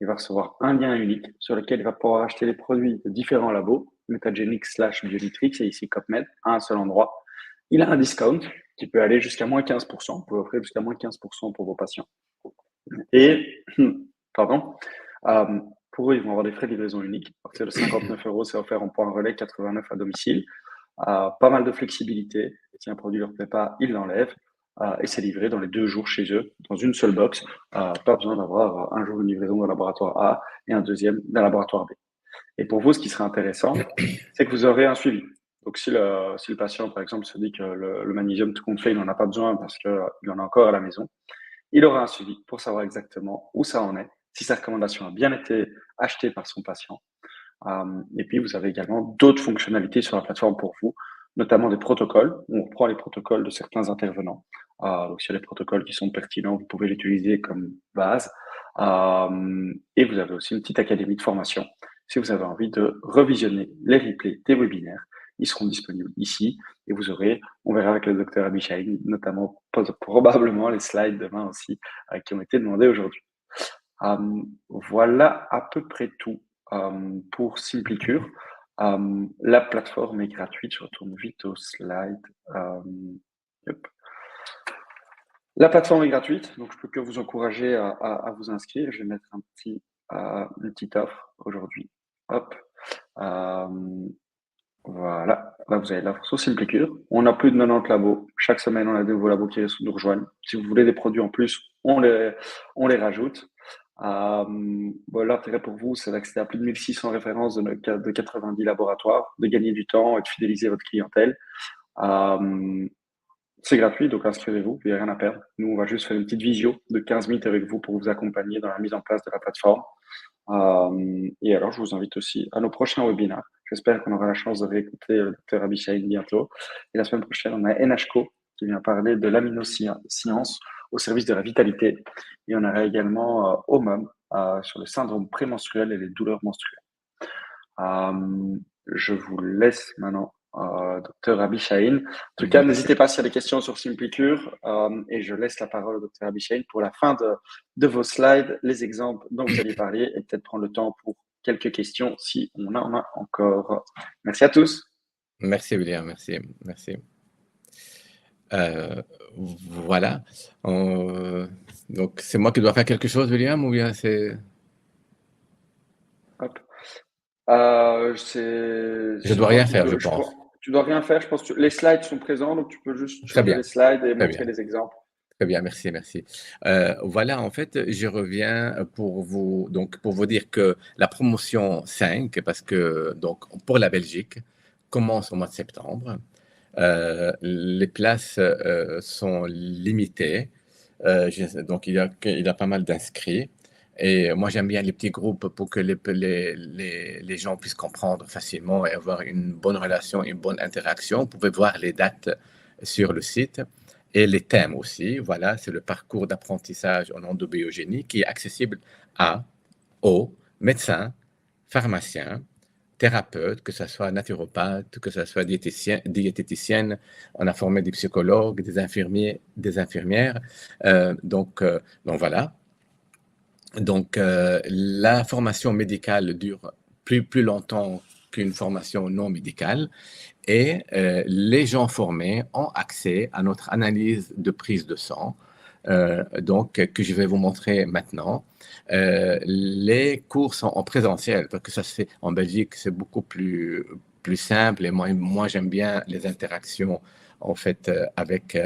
Il va recevoir un lien unique sur lequel il va pouvoir acheter les produits de différents labos, Metagenics/Biolitrix et ici CopMed, à un seul endroit. Il a un discount qui peut aller jusqu'à moins 15%. Vous pouvez offrir jusqu'à moins 15% pour vos patients. Et, pardon, pour eux, ils vont avoir des frais de livraison uniques. À partir de 59 €, c'est offert en point relais, 89 à domicile. Pas mal de flexibilité. Si un produit ne leur plaît pas, ils l'enlèvent. Et c'est livré dans les 2 jours chez eux, dans une seule box. Pas besoin d'avoir un jour une livraison dans le laboratoire A et un deuxième dans le laboratoire B. Et pour vous, ce qui serait intéressant, c'est que vous aurez un suivi. Donc, si le patient, par exemple, se dit que le magnésium tout compte fait, il n'en a pas besoin parce qu'il en a encore à la maison, il aura un suivi pour savoir exactement où ça en est, si sa recommandation a bien été achetée par son patient. Et puis, vous avez également d'autres fonctionnalités sur la plateforme pour vous, notamment des protocoles. On reprend les protocoles de certains intervenants. Donc, s'il y a des protocoles qui sont pertinents, vous pouvez l'utiliser comme base. Et vous avez aussi une petite académie de formation. Si vous avez envie de revisionner les replays des webinaires, ils seront disponibles ici et on verra avec le docteur Abishaïn, notamment probablement les slides demain aussi qui ont été demandés aujourd'hui. Voilà à peu près tout pour SimplyCure. La plateforme est gratuite. Je retourne vite au slide. La plateforme est gratuite, donc je peux que vous encourager à vous inscrire. Je vais mettre une petite offre aujourd'hui. Hop. Voilà, là vous avez l'offre sur SimplyCure. On a plus de 90 labos. Chaque semaine, on a de nouveaux labos qui nous rejoignent. Si vous voulez des produits en plus, on les rajoute. L'intérêt pour vous, c'est d'accéder à plus de 1600 références de 90 laboratoires, de gagner du temps et de fidéliser votre clientèle. C'est gratuit, donc inscrivez-vous, il n'y a rien à perdre. Nous, on va juste faire une petite visio de 15 minutes avec vous pour vous accompagner dans la mise en place de la plateforme. Et alors, je vous invite aussi à nos prochains webinaires. J'espère qu'on aura la chance de réécouter le Dr Abishaïn bientôt. Et la semaine prochaine, on a NHCO qui vient parler de l'aminoscience au service de la vitalité. Et on aura également OMUM sur le syndrome prémenstruel et les douleurs menstruelles. Je vous laisse maintenant, Dr Abishaïn. En tout cas, n'hésitez pas s'il y a des questions sur SimplyCure et je laisse la parole au Dr Abishaïn pour la fin de vos slides, les exemples dont vous allez parler et peut-être prendre le temps pour quelques questions si on en a encore. Merci à tous. Merci William, merci. Euh, voilà. Euh, donc, c'est moi qui dois faire quelque chose, William, ou bien c'est... Hop. Je C'est dois toi rien qui faire, je dois, je pense. crois, tu dois rien faire. Je pense que les slides sont présents, donc tu peux juste Très choisir les bien, slides et très montrer bien. les exemples. Très bien, merci, merci. Voilà, en fait, je reviens pour vous dire que la promotion 5, parce que donc pour la Belgique, commence au mois de septembre. Les places sont limitées. Donc il y a pas mal d'inscrits. Et moi, j'aime bien les petits groupes pour que les gens puissent comprendre facilement et avoir une bonne relation, une bonne interaction. Vous pouvez voir les dates sur le site et les thèmes aussi. Voilà, c'est le parcours d'apprentissage en endobiogénie qui est accessible aux médecins, pharmaciens, thérapeutes, que ce soit naturopathe, que ce soit diététicienne. On a formé des psychologues, des infirmiers, des infirmières. Donc voilà. Donc la formation médicale dure plus longtemps qu'une formation non médicale et les gens formés ont accès à notre analyse de prise de sang, donc que je vais vous montrer maintenant. Les cours sont en présentiel, parce que ça se fait en Belgique, c'est beaucoup plus simple et moi j'aime bien les interactions en fait avec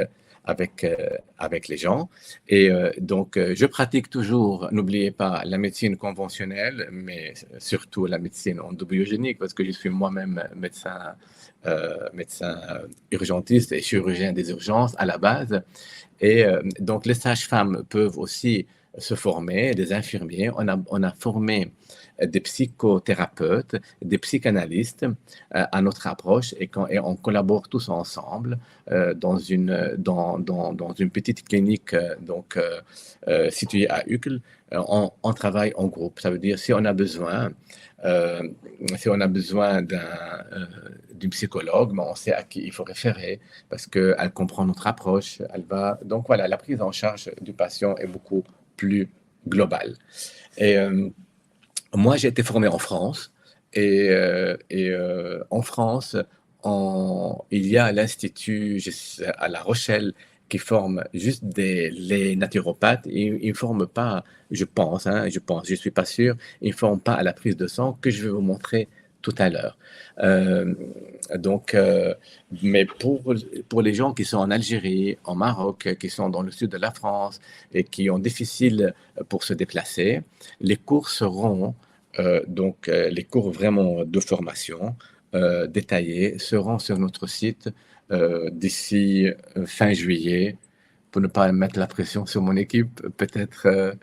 les gens. Et donc, je pratique toujours, n'oubliez pas, la médecine conventionnelle, mais surtout la médecine endobiogénique, parce que je suis moi-même médecin urgentiste et chirurgien des urgences à la base. Et donc, les sages-femmes peuvent aussi se former, des infirmiers. On a formé des psychothérapeutes, des psychanalystes à notre approche et on collabore tous ensemble dans une petite clinique située à Uccle. On travaille en groupe. Ça veut dire euh, si on a besoin d'une psychologue, ben, on sait à qui il faut référer parce qu'elle comprend notre approche. Elle va... Donc voilà, la prise en charge du patient est beaucoup plus globale. Et moi, j'ai été formé en France. En France, il y a l'Institut à La Rochelle qui forme juste les naturopathes. Ils ne forment pas, je suis pas sûr, ils ne forment pas à la prise de sang que je vais vous montrer tout à l'heure. Euh, donc, mais pour les gens qui sont en Algérie, en Maroc, qui sont dans le sud de la France et qui ont difficile pour se déplacer, les cours seront les cours vraiment de formation détaillés seront sur notre site d'ici fin juillet, pour ne pas mettre la pression sur mon équipe, peut-être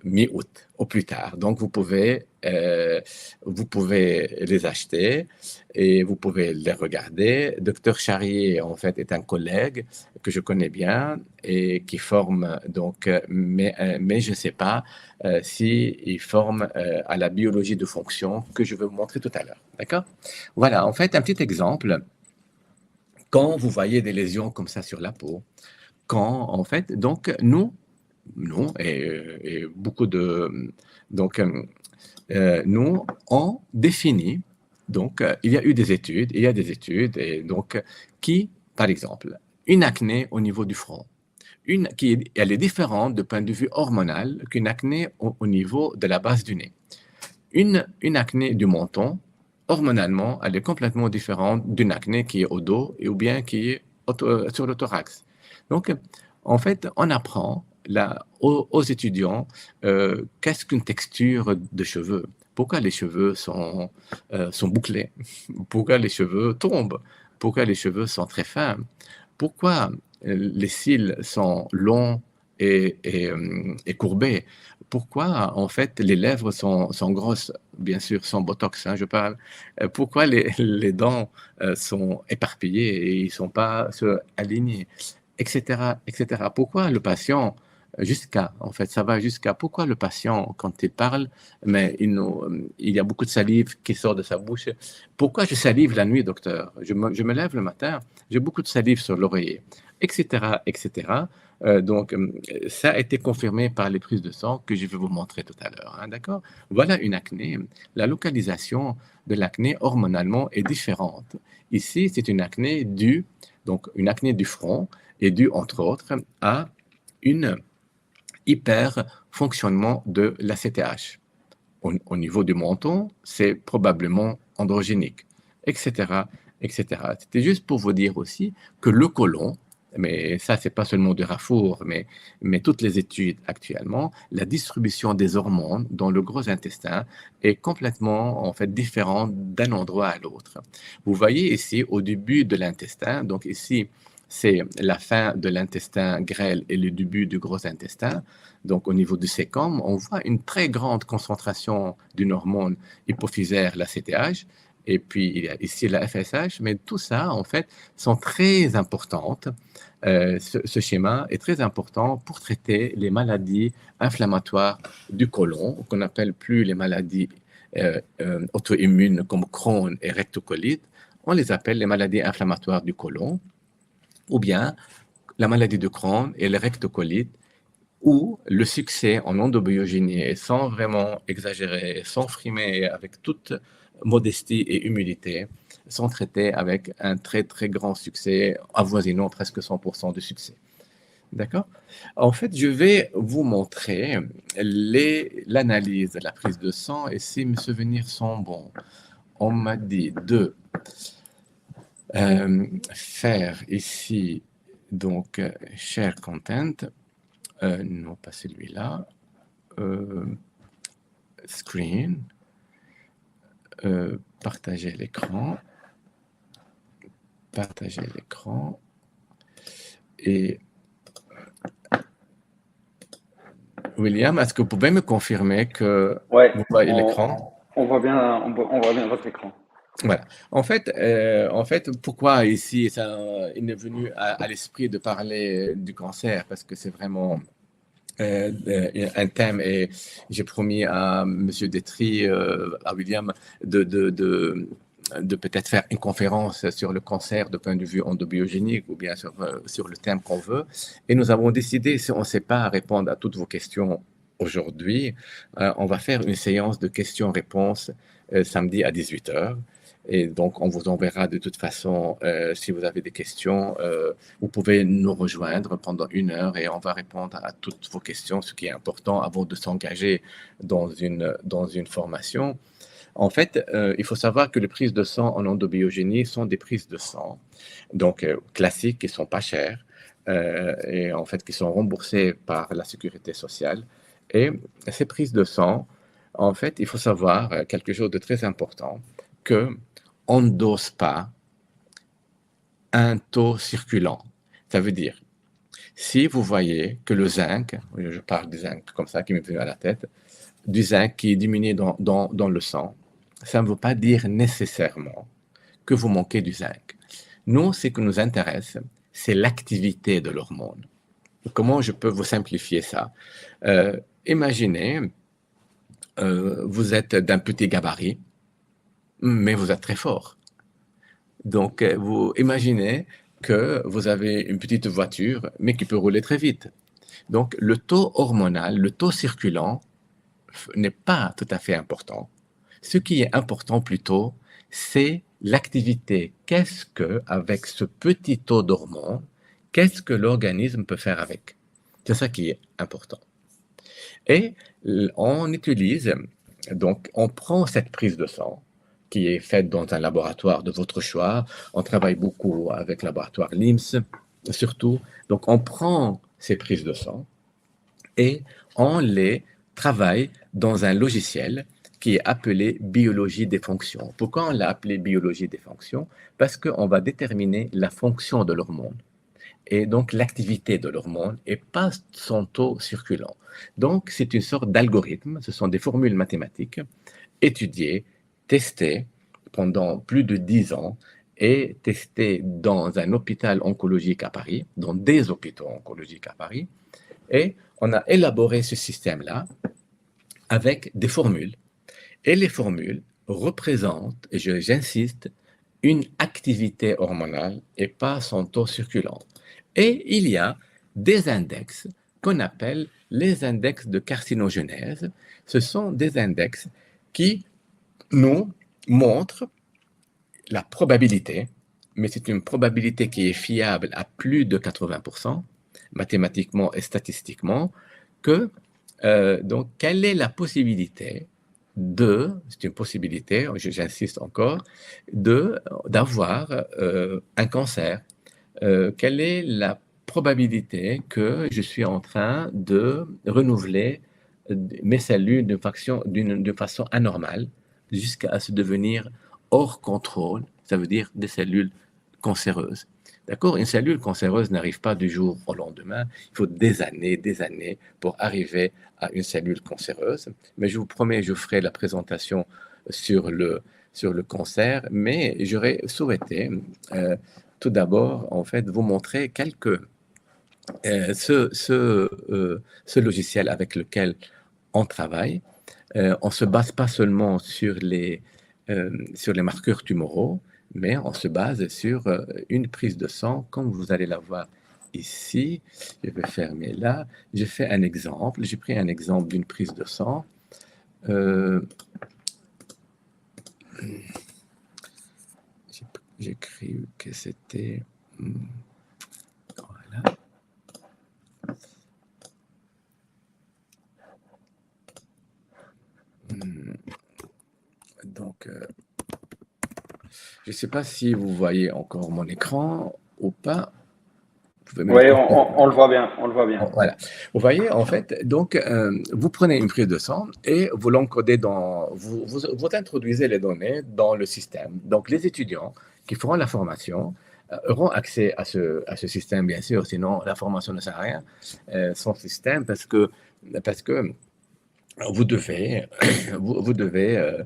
mi-août au plus tard. Donc, vous pouvez les acheter et vous pouvez les regarder. Docteur Charrier, en fait, est un collègue que je connais bien et qui forme, mais je ne sais pas s'il forme à la biologie de fonction que je vais vous montrer tout à l'heure. D'accord? Voilà, en fait, un petit exemple. Quand vous voyez des lésions comme ça sur la peau, en fait, donc, nous et beaucoup de... Donc, nous, on définit, il y a des études, et donc, qui, par exemple, une acné au niveau du front, elle est différente de point de vue hormonal qu'une acné au niveau de la base du nez. Une acné du menton, hormonalement, elle est complètement différente d'une acné qui est au dos ou bien qui est sur le thorax. Donc, en fait, on apprend aux étudiants qu'est-ce qu'une texture de cheveux. Pourquoi les cheveux sont bouclés? Pourquoi les cheveux tombent? Pourquoi les cheveux sont très fins? Pourquoi les cils sont longs et courbés? Pourquoi, en fait, les lèvres sont grosses, bien sûr, sans botox, hein, je parle. Pourquoi les dents sont éparpillées et ils ne sont pas alignés, etc., etc. Pourquoi le patient en fait, ça va jusqu'à pourquoi le patient, quand il parle, mais il y a beaucoup de salive qui sort de sa bouche. Pourquoi je salive la nuit, docteur? Je me lève le matin, j'ai beaucoup de salive sur l'oreiller, etc., etc. Donc, ça a été confirmé par les prises de sang que je vais vous montrer tout à l'heure. Hein, d'accord? Voilà une acné. La localisation de l'acné hormonalement est différente. Ici, c'est une acné due, donc une acné du front, est due entre autres à une hyper-fonctionnement de l'ACTH. Au niveau du menton, c'est probablement androgénique, etc., etc. C'était juste pour vous dire aussi que le côlon, mais ça, c'est pas seulement de Rafour, mais toutes les études actuellement, la distribution des hormones dans le gros intestin est complètement, en fait, différente d'un endroit à l'autre. Vous voyez ici, au début de l'intestin, donc ici, c'est la fin de l'intestin grêle et le début du gros intestin. Donc, au niveau du sécom, on voit une très grande concentration d'une hormone hypophysaire, la CTH, et puis il y a ici la FSH, mais tout ça, en fait, sont très importantes. Ce schéma est très important pour traiter les maladies inflammatoires du côlon, qu'on n'appelle plus les maladies auto-immunes comme Crohn et rectocolite. On les appelle les maladies inflammatoires du côlon, ou bien la maladie de Crohn et le rectocolite, où le succès en endobiogénie, sans vraiment exagérer, sans frimer, avec toute modestie et humilité, sont traités avec un très très grand succès, avoisinant presque 100% de succès. D'accord? En fait, je vais vous montrer l'analyse de la prise de sang et si mes souvenirs sont bons. On m'a dit de faire ici, donc, share content. Non, pas celui-là. Screen. Partager l'écran. Partager l'écran. Et William, est-ce que vous pouvez me confirmer que Ouais, vous voyez l'écran? on voit bien, on voit bien votre écran. Voilà. En fait, pourquoi ici il m'est venu à l'esprit de parler du cancer? Parce que c'est vraiment un thème et j'ai promis à Monsieur Détry, à William, de peut-être faire une conférence sur le cancer de point de vue endobiogénique ou bien sur le thème qu'on veut. Et nous avons décidé, si on ne sait pas répondre à toutes vos questions aujourd'hui, on va faire une séance de questions-réponses samedi à 18 heures. Et donc, on vous enverra de toute façon, si vous avez des questions, vous pouvez nous rejoindre pendant 1 heure et on va répondre à toutes vos questions, ce qui est important avant de s'engager dans une formation. En fait, il faut savoir que les prises de sang en endobiogénie sont des prises de sang, donc classiques, qui ne sont pas chères, et en fait qui sont remboursées par la sécurité sociale. Et ces prises de sang, en fait, il faut savoir quelque chose de très important, que on ne dose pas un taux circulant. Ça veut dire, si vous voyez que le zinc, je parle du zinc comme ça qui m'est venu à la tête, du zinc qui est diminué dans le sang, ça ne veut pas dire nécessairement que vous manquez du zinc. Nous, ce qui nous intéresse, c'est l'activité de l'hormone. Comment je peux vous simplifier ça? Imaginez, vous êtes d'un petit gabarit, mais vous êtes très fort. Donc, vous imaginez que vous avez une petite voiture, mais qui peut rouler très vite. Donc, le taux hormonal, le taux circulant n'est pas tout à fait important. Ce qui est important plutôt, c'est l'activité. Qu'est-ce que, avec ce petit taux d'hormones, qu'est-ce que l'organisme peut faire avec? C'est ça qui est important. Et on utilise, donc, on prend cette prise de sang qui est faite dans un laboratoire de votre choix. On travaille beaucoup avec le laboratoire LIMS, surtout. Donc, on prend ces prises de sang et on les travaille dans un logiciel qui est appelé biologie des fonctions. Pourquoi on l'a appelé biologie des fonctions? Parce qu'on va déterminer la fonction de l'hormone et donc l'activité de l'hormone et pas son taux circulant. Donc, c'est une sorte d'algorithme, ce sont des formules mathématiques étudiées, testées pendant plus de 10 ans et testées dans un hôpital oncologique à Paris, dans des hôpitaux oncologiques à Paris, Et on a élaboré ce système-là avec des formules. Et les formules représentent, et j'insiste, une activité hormonale et pas son taux circulant. Et il y a des index qu'on appelle les index de carcinogenèse. Ce sont des index qui nous montrent la probabilité, mais c'est une probabilité qui est fiable à plus de 80%, mathématiquement et statistiquement, que donc quelle est la possibilité c'est une possibilité, j'insiste encore, d'avoir un cancer. Quelle est la probabilité que je suis en train de renouveler mes cellules d'une façon anormale jusqu'à se devenir hors contrôle, ça veut dire des cellules cancéreuses. D'accord? Une cellule cancéreuse n'arrive pas du jour au lendemain. Il faut des années pour arriver à une cellule cancéreuse. Mais je vous promets, je ferai la présentation sur le cancer, mais j'aurais souhaité tout d'abord, en fait, vous montrer ce logiciel avec lequel on travaille. On ne se base pas seulement sur les marqueurs tumoraux, mais on se base sur une prise de sang, comme vous allez la voir ici. Je vais fermer là. J'ai fait un exemple. J'ai pris un exemple d'une prise de sang. J'ai écrit que c'était... Voilà. Donc, je ne sais pas si vous voyez encore mon écran ou pas. Oui, on le voit bien, on le voit bien. Voilà. Vous voyez, en fait, donc, vous prenez une prise de sang et vous l'encodez vous introduisez les données dans le système. Donc, les étudiants qui feront la formation auront accès à ce système, bien sûr, sinon la formation ne sert à rien sans système parce que vous devez, vous devez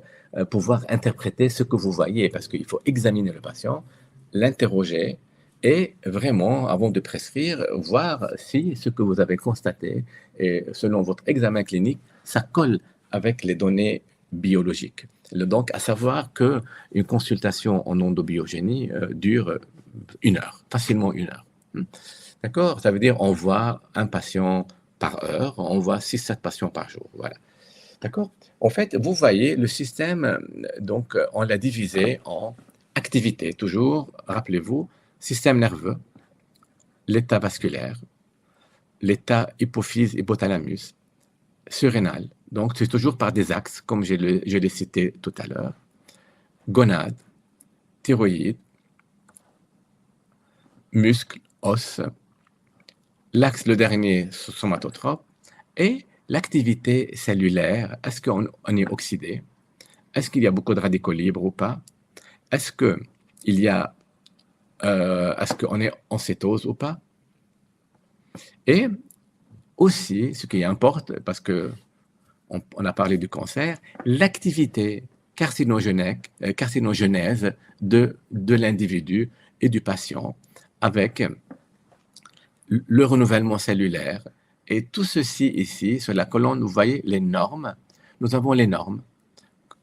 pouvoir interpréter ce que vous voyez parce qu'il faut examiner le patient, l'interroger et vraiment, avant de prescrire, voir si ce que vous avez constaté, et selon votre examen clinique, ça colle avec les données biologiques. Donc, à savoir qu'une consultation en endobiogénie dure 1 heure, facilement 1 heure. D'accord? Ça veut dire on voit un patient par heure, on voit 6-7 patients par jour. Voilà. D'accord? En fait, vous voyez, le système, donc, on l'a divisé en activités, toujours, rappelez-vous, système nerveux, l'état vasculaire, l'état hypophyse-hypothalamus, surrénal. Donc, c'est toujours par des axes, comme je l'ai cité tout à l'heure. Gonade, thyroïde, muscle, os, l'axe, le dernier, somatotrope, et l'activité cellulaire, est-ce qu'on est oxydé? Est-ce qu'il y a beaucoup de radicaux libres ou pas? Est-ce qu'on est en cétose ou pas? Et aussi, ce qui importe, parce qu'on a parlé du cancer, l'activité carcinogenèse de l'individu et du patient avec le renouvellement cellulaire. Et tout ceci ici, sur la colonne, vous voyez les normes. Nous avons les normes.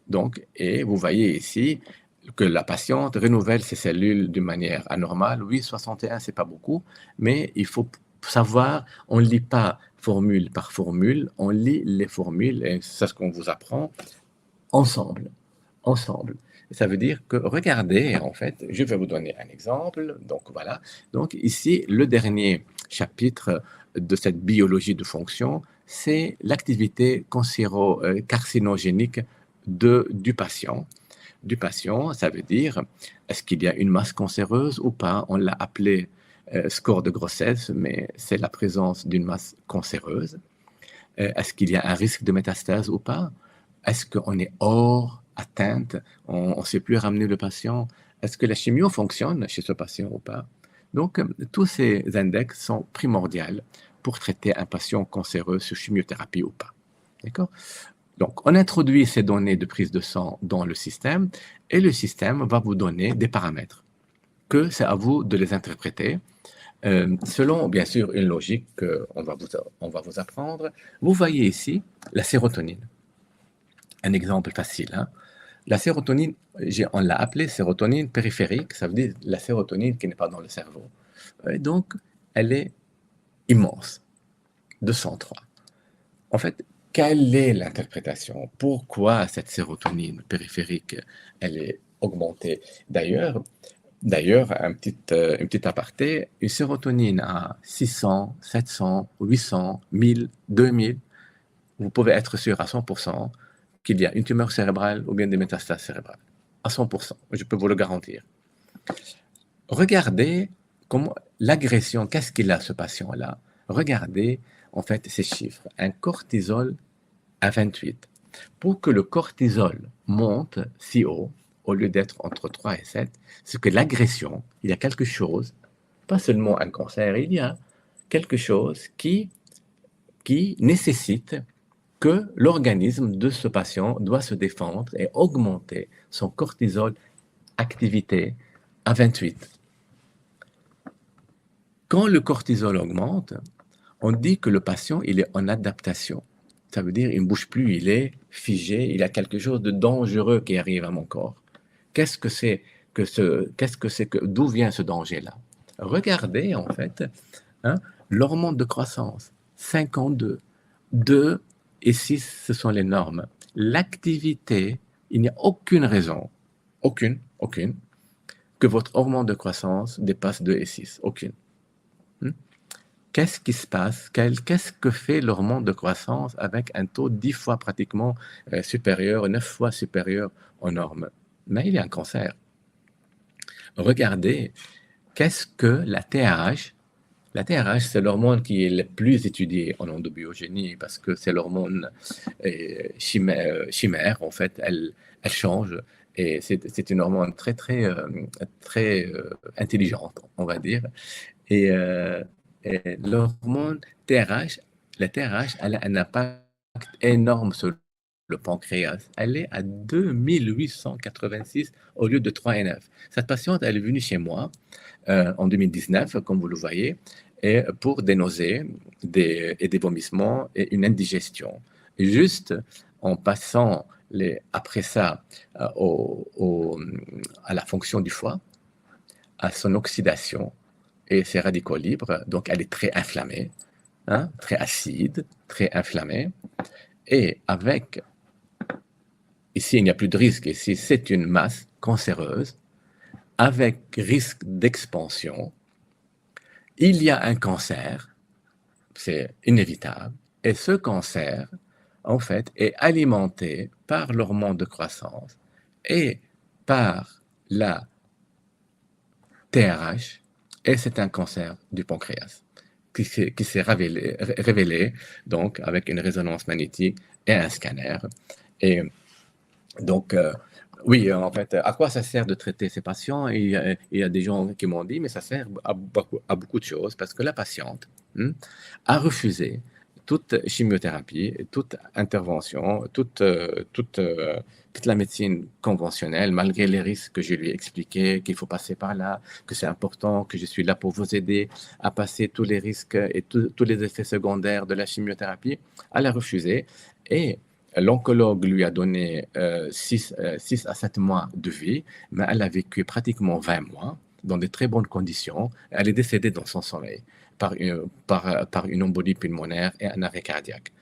Donc, et vous voyez ici que la patiente renouvelle ses cellules d'une manière anormale. Oui, 61, c'est pas beaucoup, mais il faut savoir, on ne lit pas formule par formule, on lit les formules, et c'est ce qu'on vous apprend, ensemble. Ça veut dire que, regardez, en fait, je vais vous donner un exemple. Donc, voilà. Donc, ici, le dernier chapitre de cette biologie de fonction, c'est l'activité carcinogénique du patient. Ça veut dire, est-ce qu'il y a une masse cancéreuse ou pas? On l'a appelé score de grossesse, mais c'est la présence d'une masse cancéreuse. Est-ce qu'il y a un risque de métastase ou pas? Est-ce qu'on est hors atteinte? On ne sait plus ramener le patient? Est-ce que la chimio fonctionne chez ce patient ou pas? Donc, tous ces index sont primordiaux pour traiter un patient cancéreux sur chimiothérapie ou pas. D'accord? Donc, on introduit ces données de prise de sang dans le système et le système va vous donner des paramètres que c'est à vous de les interpréter. Selon, bien sûr, une logique qu'on va vous apprendre. Vous voyez ici la sérotonine. Un exemple facile, hein. La sérotonine, on l'a appelée sérotonine périphérique, ça veut dire la sérotonine qui n'est pas dans le cerveau. Et donc, elle est immense, 203. En fait, quelle est l'interprétation? Pourquoi cette sérotonine périphérique, elle est augmentée? D'ailleurs, une petite aparté, une sérotonine à 600, 700, 800, 1000, 2000, vous pouvez être sûr à 100% qu'il y a une tumeur cérébrale ou bien des métastases cérébrales. À 100%, je peux vous le garantir. Regardez comment l'agression, qu'est-ce qu'il a ce patient-là? Regardez en fait ces chiffres. Un cortisol à 28. Pour que le cortisol monte si haut, au lieu d'être entre 3 et 7, c'est que l'agression, il y a quelque chose, pas seulement un cancer, il y a quelque chose qui nécessite que l'organisme de ce patient doit se défendre et augmenter son cortisol activité à 28. Quand le cortisol augmente, on dit que le patient il est en adaptation. Ça veut dire il ne bouge plus, il est figé, il y a quelque chose de dangereux qui arrive à mon corps. Qu'est-ce que c'est d'où vient ce danger-là? Regardez en fait, hein, l'hormone de croissance, 52, 2 et 6, ce sont les normes. L'activité, il n'y a aucune raison, aucune, que votre hormone de croissance dépasse 2 et 6, aucune. Qu'est-ce qui se passe? Qu'est-ce que fait l'hormone de croissance avec un taux 10 fois pratiquement supérieur, 9 fois supérieur aux normes? Mais il y a un cancer. Regardez, qu'est-ce que la TRH? La TRH, c'est l'hormone qui est le plus étudiée en endobiogénie parce que c'est l'hormone chimère, en fait, elle change et c'est une hormone très intelligente, on va dire. Et, l'hormone TRH, la TRH, elle a un impact énorme sur le pancréas. Elle est à 2886 au lieu de 3 et 9. Cette patiente, elle est venue chez moi en 2019, comme vous le voyez, et pour des nausées et des vomissements et une indigestion. Juste en passant après ça à la fonction du foie, à son oxydation, et ses radicaux libres, donc elle est très inflammée, hein, très acide, très inflammée, et avec, ici il n'y a plus de risque, ici c'est une masse cancéreuse, avec risque d'expansion, il y a un cancer, c'est inévitable, et ce cancer, en fait, est alimenté par l'hormone de croissance et par la TRH, et c'est un cancer du pancréas qui s'est révélé donc avec une résonance magnétique et un scanner. Et donc, oui, en fait, à quoi ça sert de traiter ces patients? Il y a des gens qui m'ont dit, mais ça sert à beaucoup de choses parce que la patiente a refusé toute chimiothérapie, toute intervention, toute la médecine conventionnelle, malgré les risques que je lui ai expliqués, qu'il faut passer par là, que c'est important, que je suis là pour vous aider à passer tous les risques et tous les effets secondaires de la chimiothérapie. Elle a refusé et l'oncologue lui a donné 6 à 7 mois de vie, mais elle a vécu pratiquement 20 mois dans de très bonnes conditions. Elle est décédée dans son sommeil par une embolie pulmonaire et un arrêt cardiaque.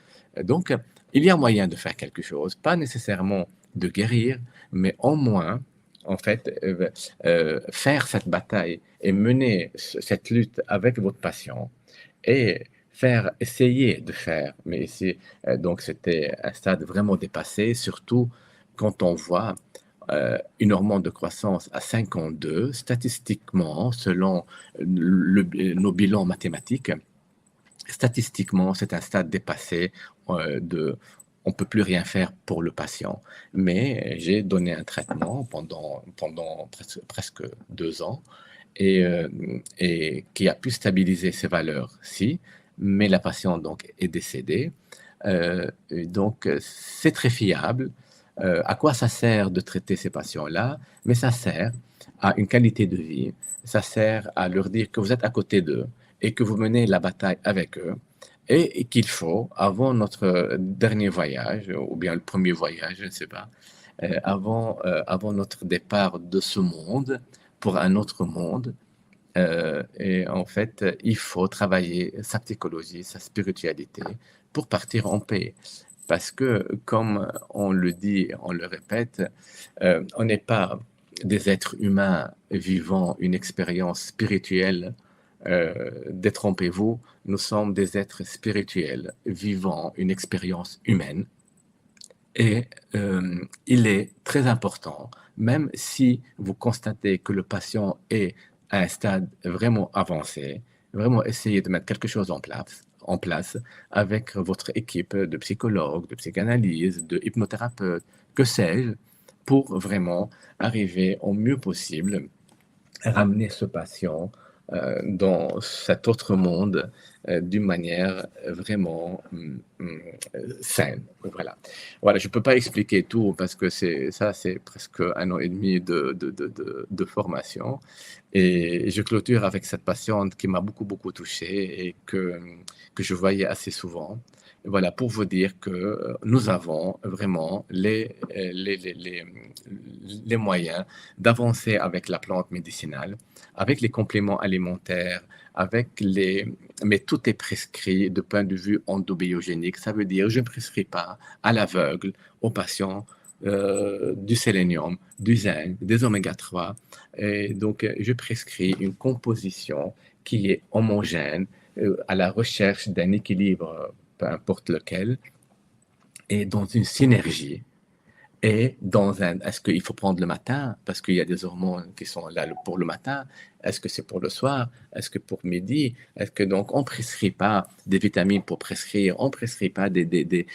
Donc, il y a moyen de faire quelque chose, pas nécessairement de guérir, mais au moins, en fait, faire cette bataille et mener cette lutte avec votre patient et essayer de faire, mais ici, donc c'était un stade vraiment dépassé, surtout quand on voit une hormone de croissance à 52, statistiquement, selon nos bilans mathématiques, statistiquement, c'est un stade dépassé on ne peut plus rien faire pour le patient. Mais j'ai donné un traitement pendant presque 2 ans et qui a pu stabiliser ses valeurs-ci, mais la patiente donc est décédée. Donc, c'est très fiable. À quoi ça sert de traiter ces patients-là? Mais ça sert à une qualité de vie, ça sert à leur dire que vous êtes à côté d'eux et que vous menez la bataille avec eux et qu'il faut, avant notre dernier voyage, ou bien le premier voyage, je ne sais pas, avant notre départ de ce monde pour un autre monde, et en fait, il faut travailler sa psychologie, sa spiritualité pour partir en paix. Parce que, comme on le dit, on le répète, on n'est pas des êtres humains vivant une expérience spirituelle. Détrompez-vous, nous sommes des êtres spirituels vivant une expérience humaine. Et il est très important, même si vous constatez que le patient est à un stade vraiment avancé, vraiment essayer de mettre quelque chose en place avec votre équipe de psychologues, de psychanalyse, de hypnothérapeutes, que sais-je, pour vraiment arriver au mieux possible ramener ce patient dans cet autre monde d'une manière vraiment saine. Voilà. Voilà, je ne peux pas expliquer tout parce que c'est presque 1 an et demi de formation. Et je clôture avec cette patiente qui m'a beaucoup, beaucoup touché et que je voyais assez souvent. Voilà, pour vous dire que nous avons vraiment les moyens d'avancer avec la plante médicinale, avec les compléments alimentaires, mais tout est prescrit de point de vue endobiogénique. Ça veut dire je ne prescris pas à l'aveugle aux patients du sélénium, du zinc, des oméga 3. Et donc, je prescris une composition qui est homogène à la recherche d'un équilibre, peu importe lequel, et dans une synergie et est-ce qu'il faut prendre le matin parce qu'il y a des hormones qui sont là pour le matin? Est-ce que c'est pour le soir? Est-ce que pour midi? Est-ce que donc on prescrit pas des vitamines pour prescrire? On prescrit pas des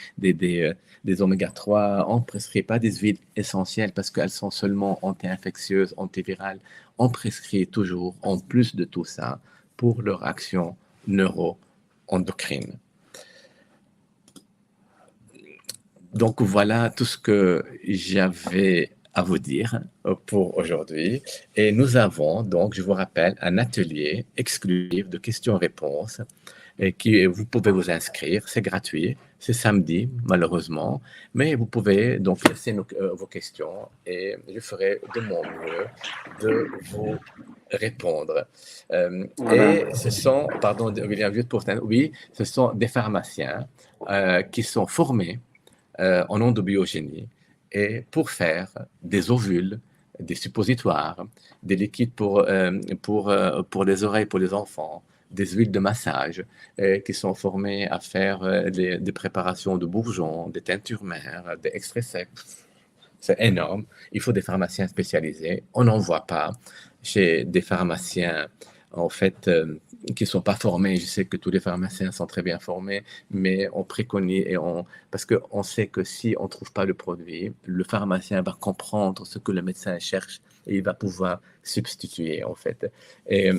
oméga 3. On prescrit pas des huiles essentielles parce qu'elles sont seulement anti-infectieuses, antivirales. On prescrit toujours, en plus de tout ça, pour leur action neuro-endocrine. Donc voilà tout ce que j'avais à vous dire pour aujourd'hui. Et nous avons donc, je vous rappelle, un atelier exclusif de questions-réponses et vous pouvez vous inscrire, c'est gratuit, c'est samedi malheureusement, mais vous pouvez donc laisser vos questions et je ferai de mon mieux de vous répondre. Voilà. Et ce sont, pardon, William Vieux-Pourtin, oui, ce sont des pharmaciens qui sont formés en endobiogénie et pour faire des ovules, des suppositoires, des liquides pour les oreilles, pour les enfants, des huiles de massage qui sont formées à faire des préparations de bourgeons, des teintures mères, des extraits secs. C'est énorme. Il faut des pharmaciens spécialisés. On n'en voit pas chez des pharmaciens, en fait, qui ne sont pas formés. Je sais que tous les pharmaciens sont très bien formés, mais on préconise, parce qu'on sait que si on ne trouve pas le produit, le pharmacien va comprendre ce que le médecin cherche et il va pouvoir substituer, en fait. Et,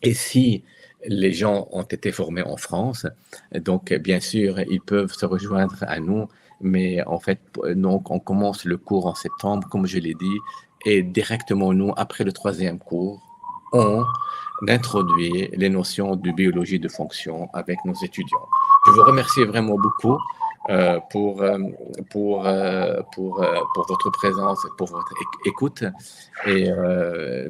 et si les gens ont été formés en France, donc bien sûr, ils peuvent se rejoindre à nous, mais en fait, donc on commence le cours en septembre, comme je l'ai dit, et directement nous, après le 3e cours, on introduit les notions de biologie de fonction avec nos étudiants. Je vous remercie vraiment beaucoup euh, pour, euh, pour votre présence, pour votre écoute. Et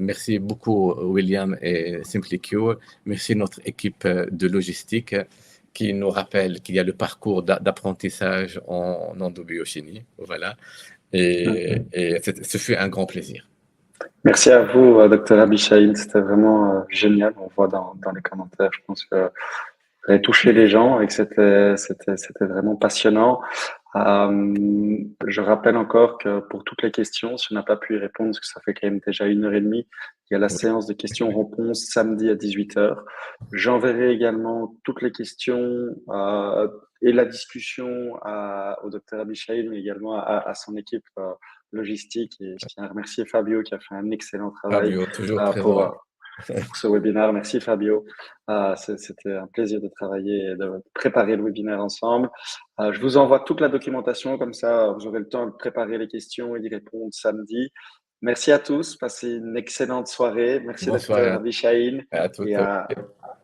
merci beaucoup, William et SimplyCure. Merci notre équipe de logistique qui nous rappelle qu'il y a le parcours d'apprentissage en endobiochimie. Voilà. Et ce fut un grand plaisir. Merci à vous, docteur Abishaïl. C'était vraiment génial. On voit dans les commentaires, je pense que vous avez touché les gens et que c'était vraiment passionnant. Je rappelle encore que pour toutes les questions, si on n'a pas pu y répondre, parce que ça fait quand même déjà 1 heure et demie, il y a la Oui. séance de questions-réponses samedi à 18 h. J'enverrai également toutes les questions et la discussion au docteur Abishaïl, mais également à son équipe logistique. Et je tiens à remercier Fabio qui a fait un excellent travail Fabio, toujours euh, pour, présent. euh, pour ce webinaire. Merci Fabio. C'était un plaisir de travailler et de préparer le webinaire ensemble. Je vous envoie toute la documentation, comme ça vous aurez le temps de préparer les questions et d'y répondre samedi. Merci à tous. Passez une excellente soirée. Merci, Bonne soirée docteur Abishaïn. à Et toutes. à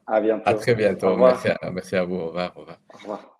À bientôt. très Au bientôt. revoir. Merci à vous. Au revoir. Au revoir. Au revoir.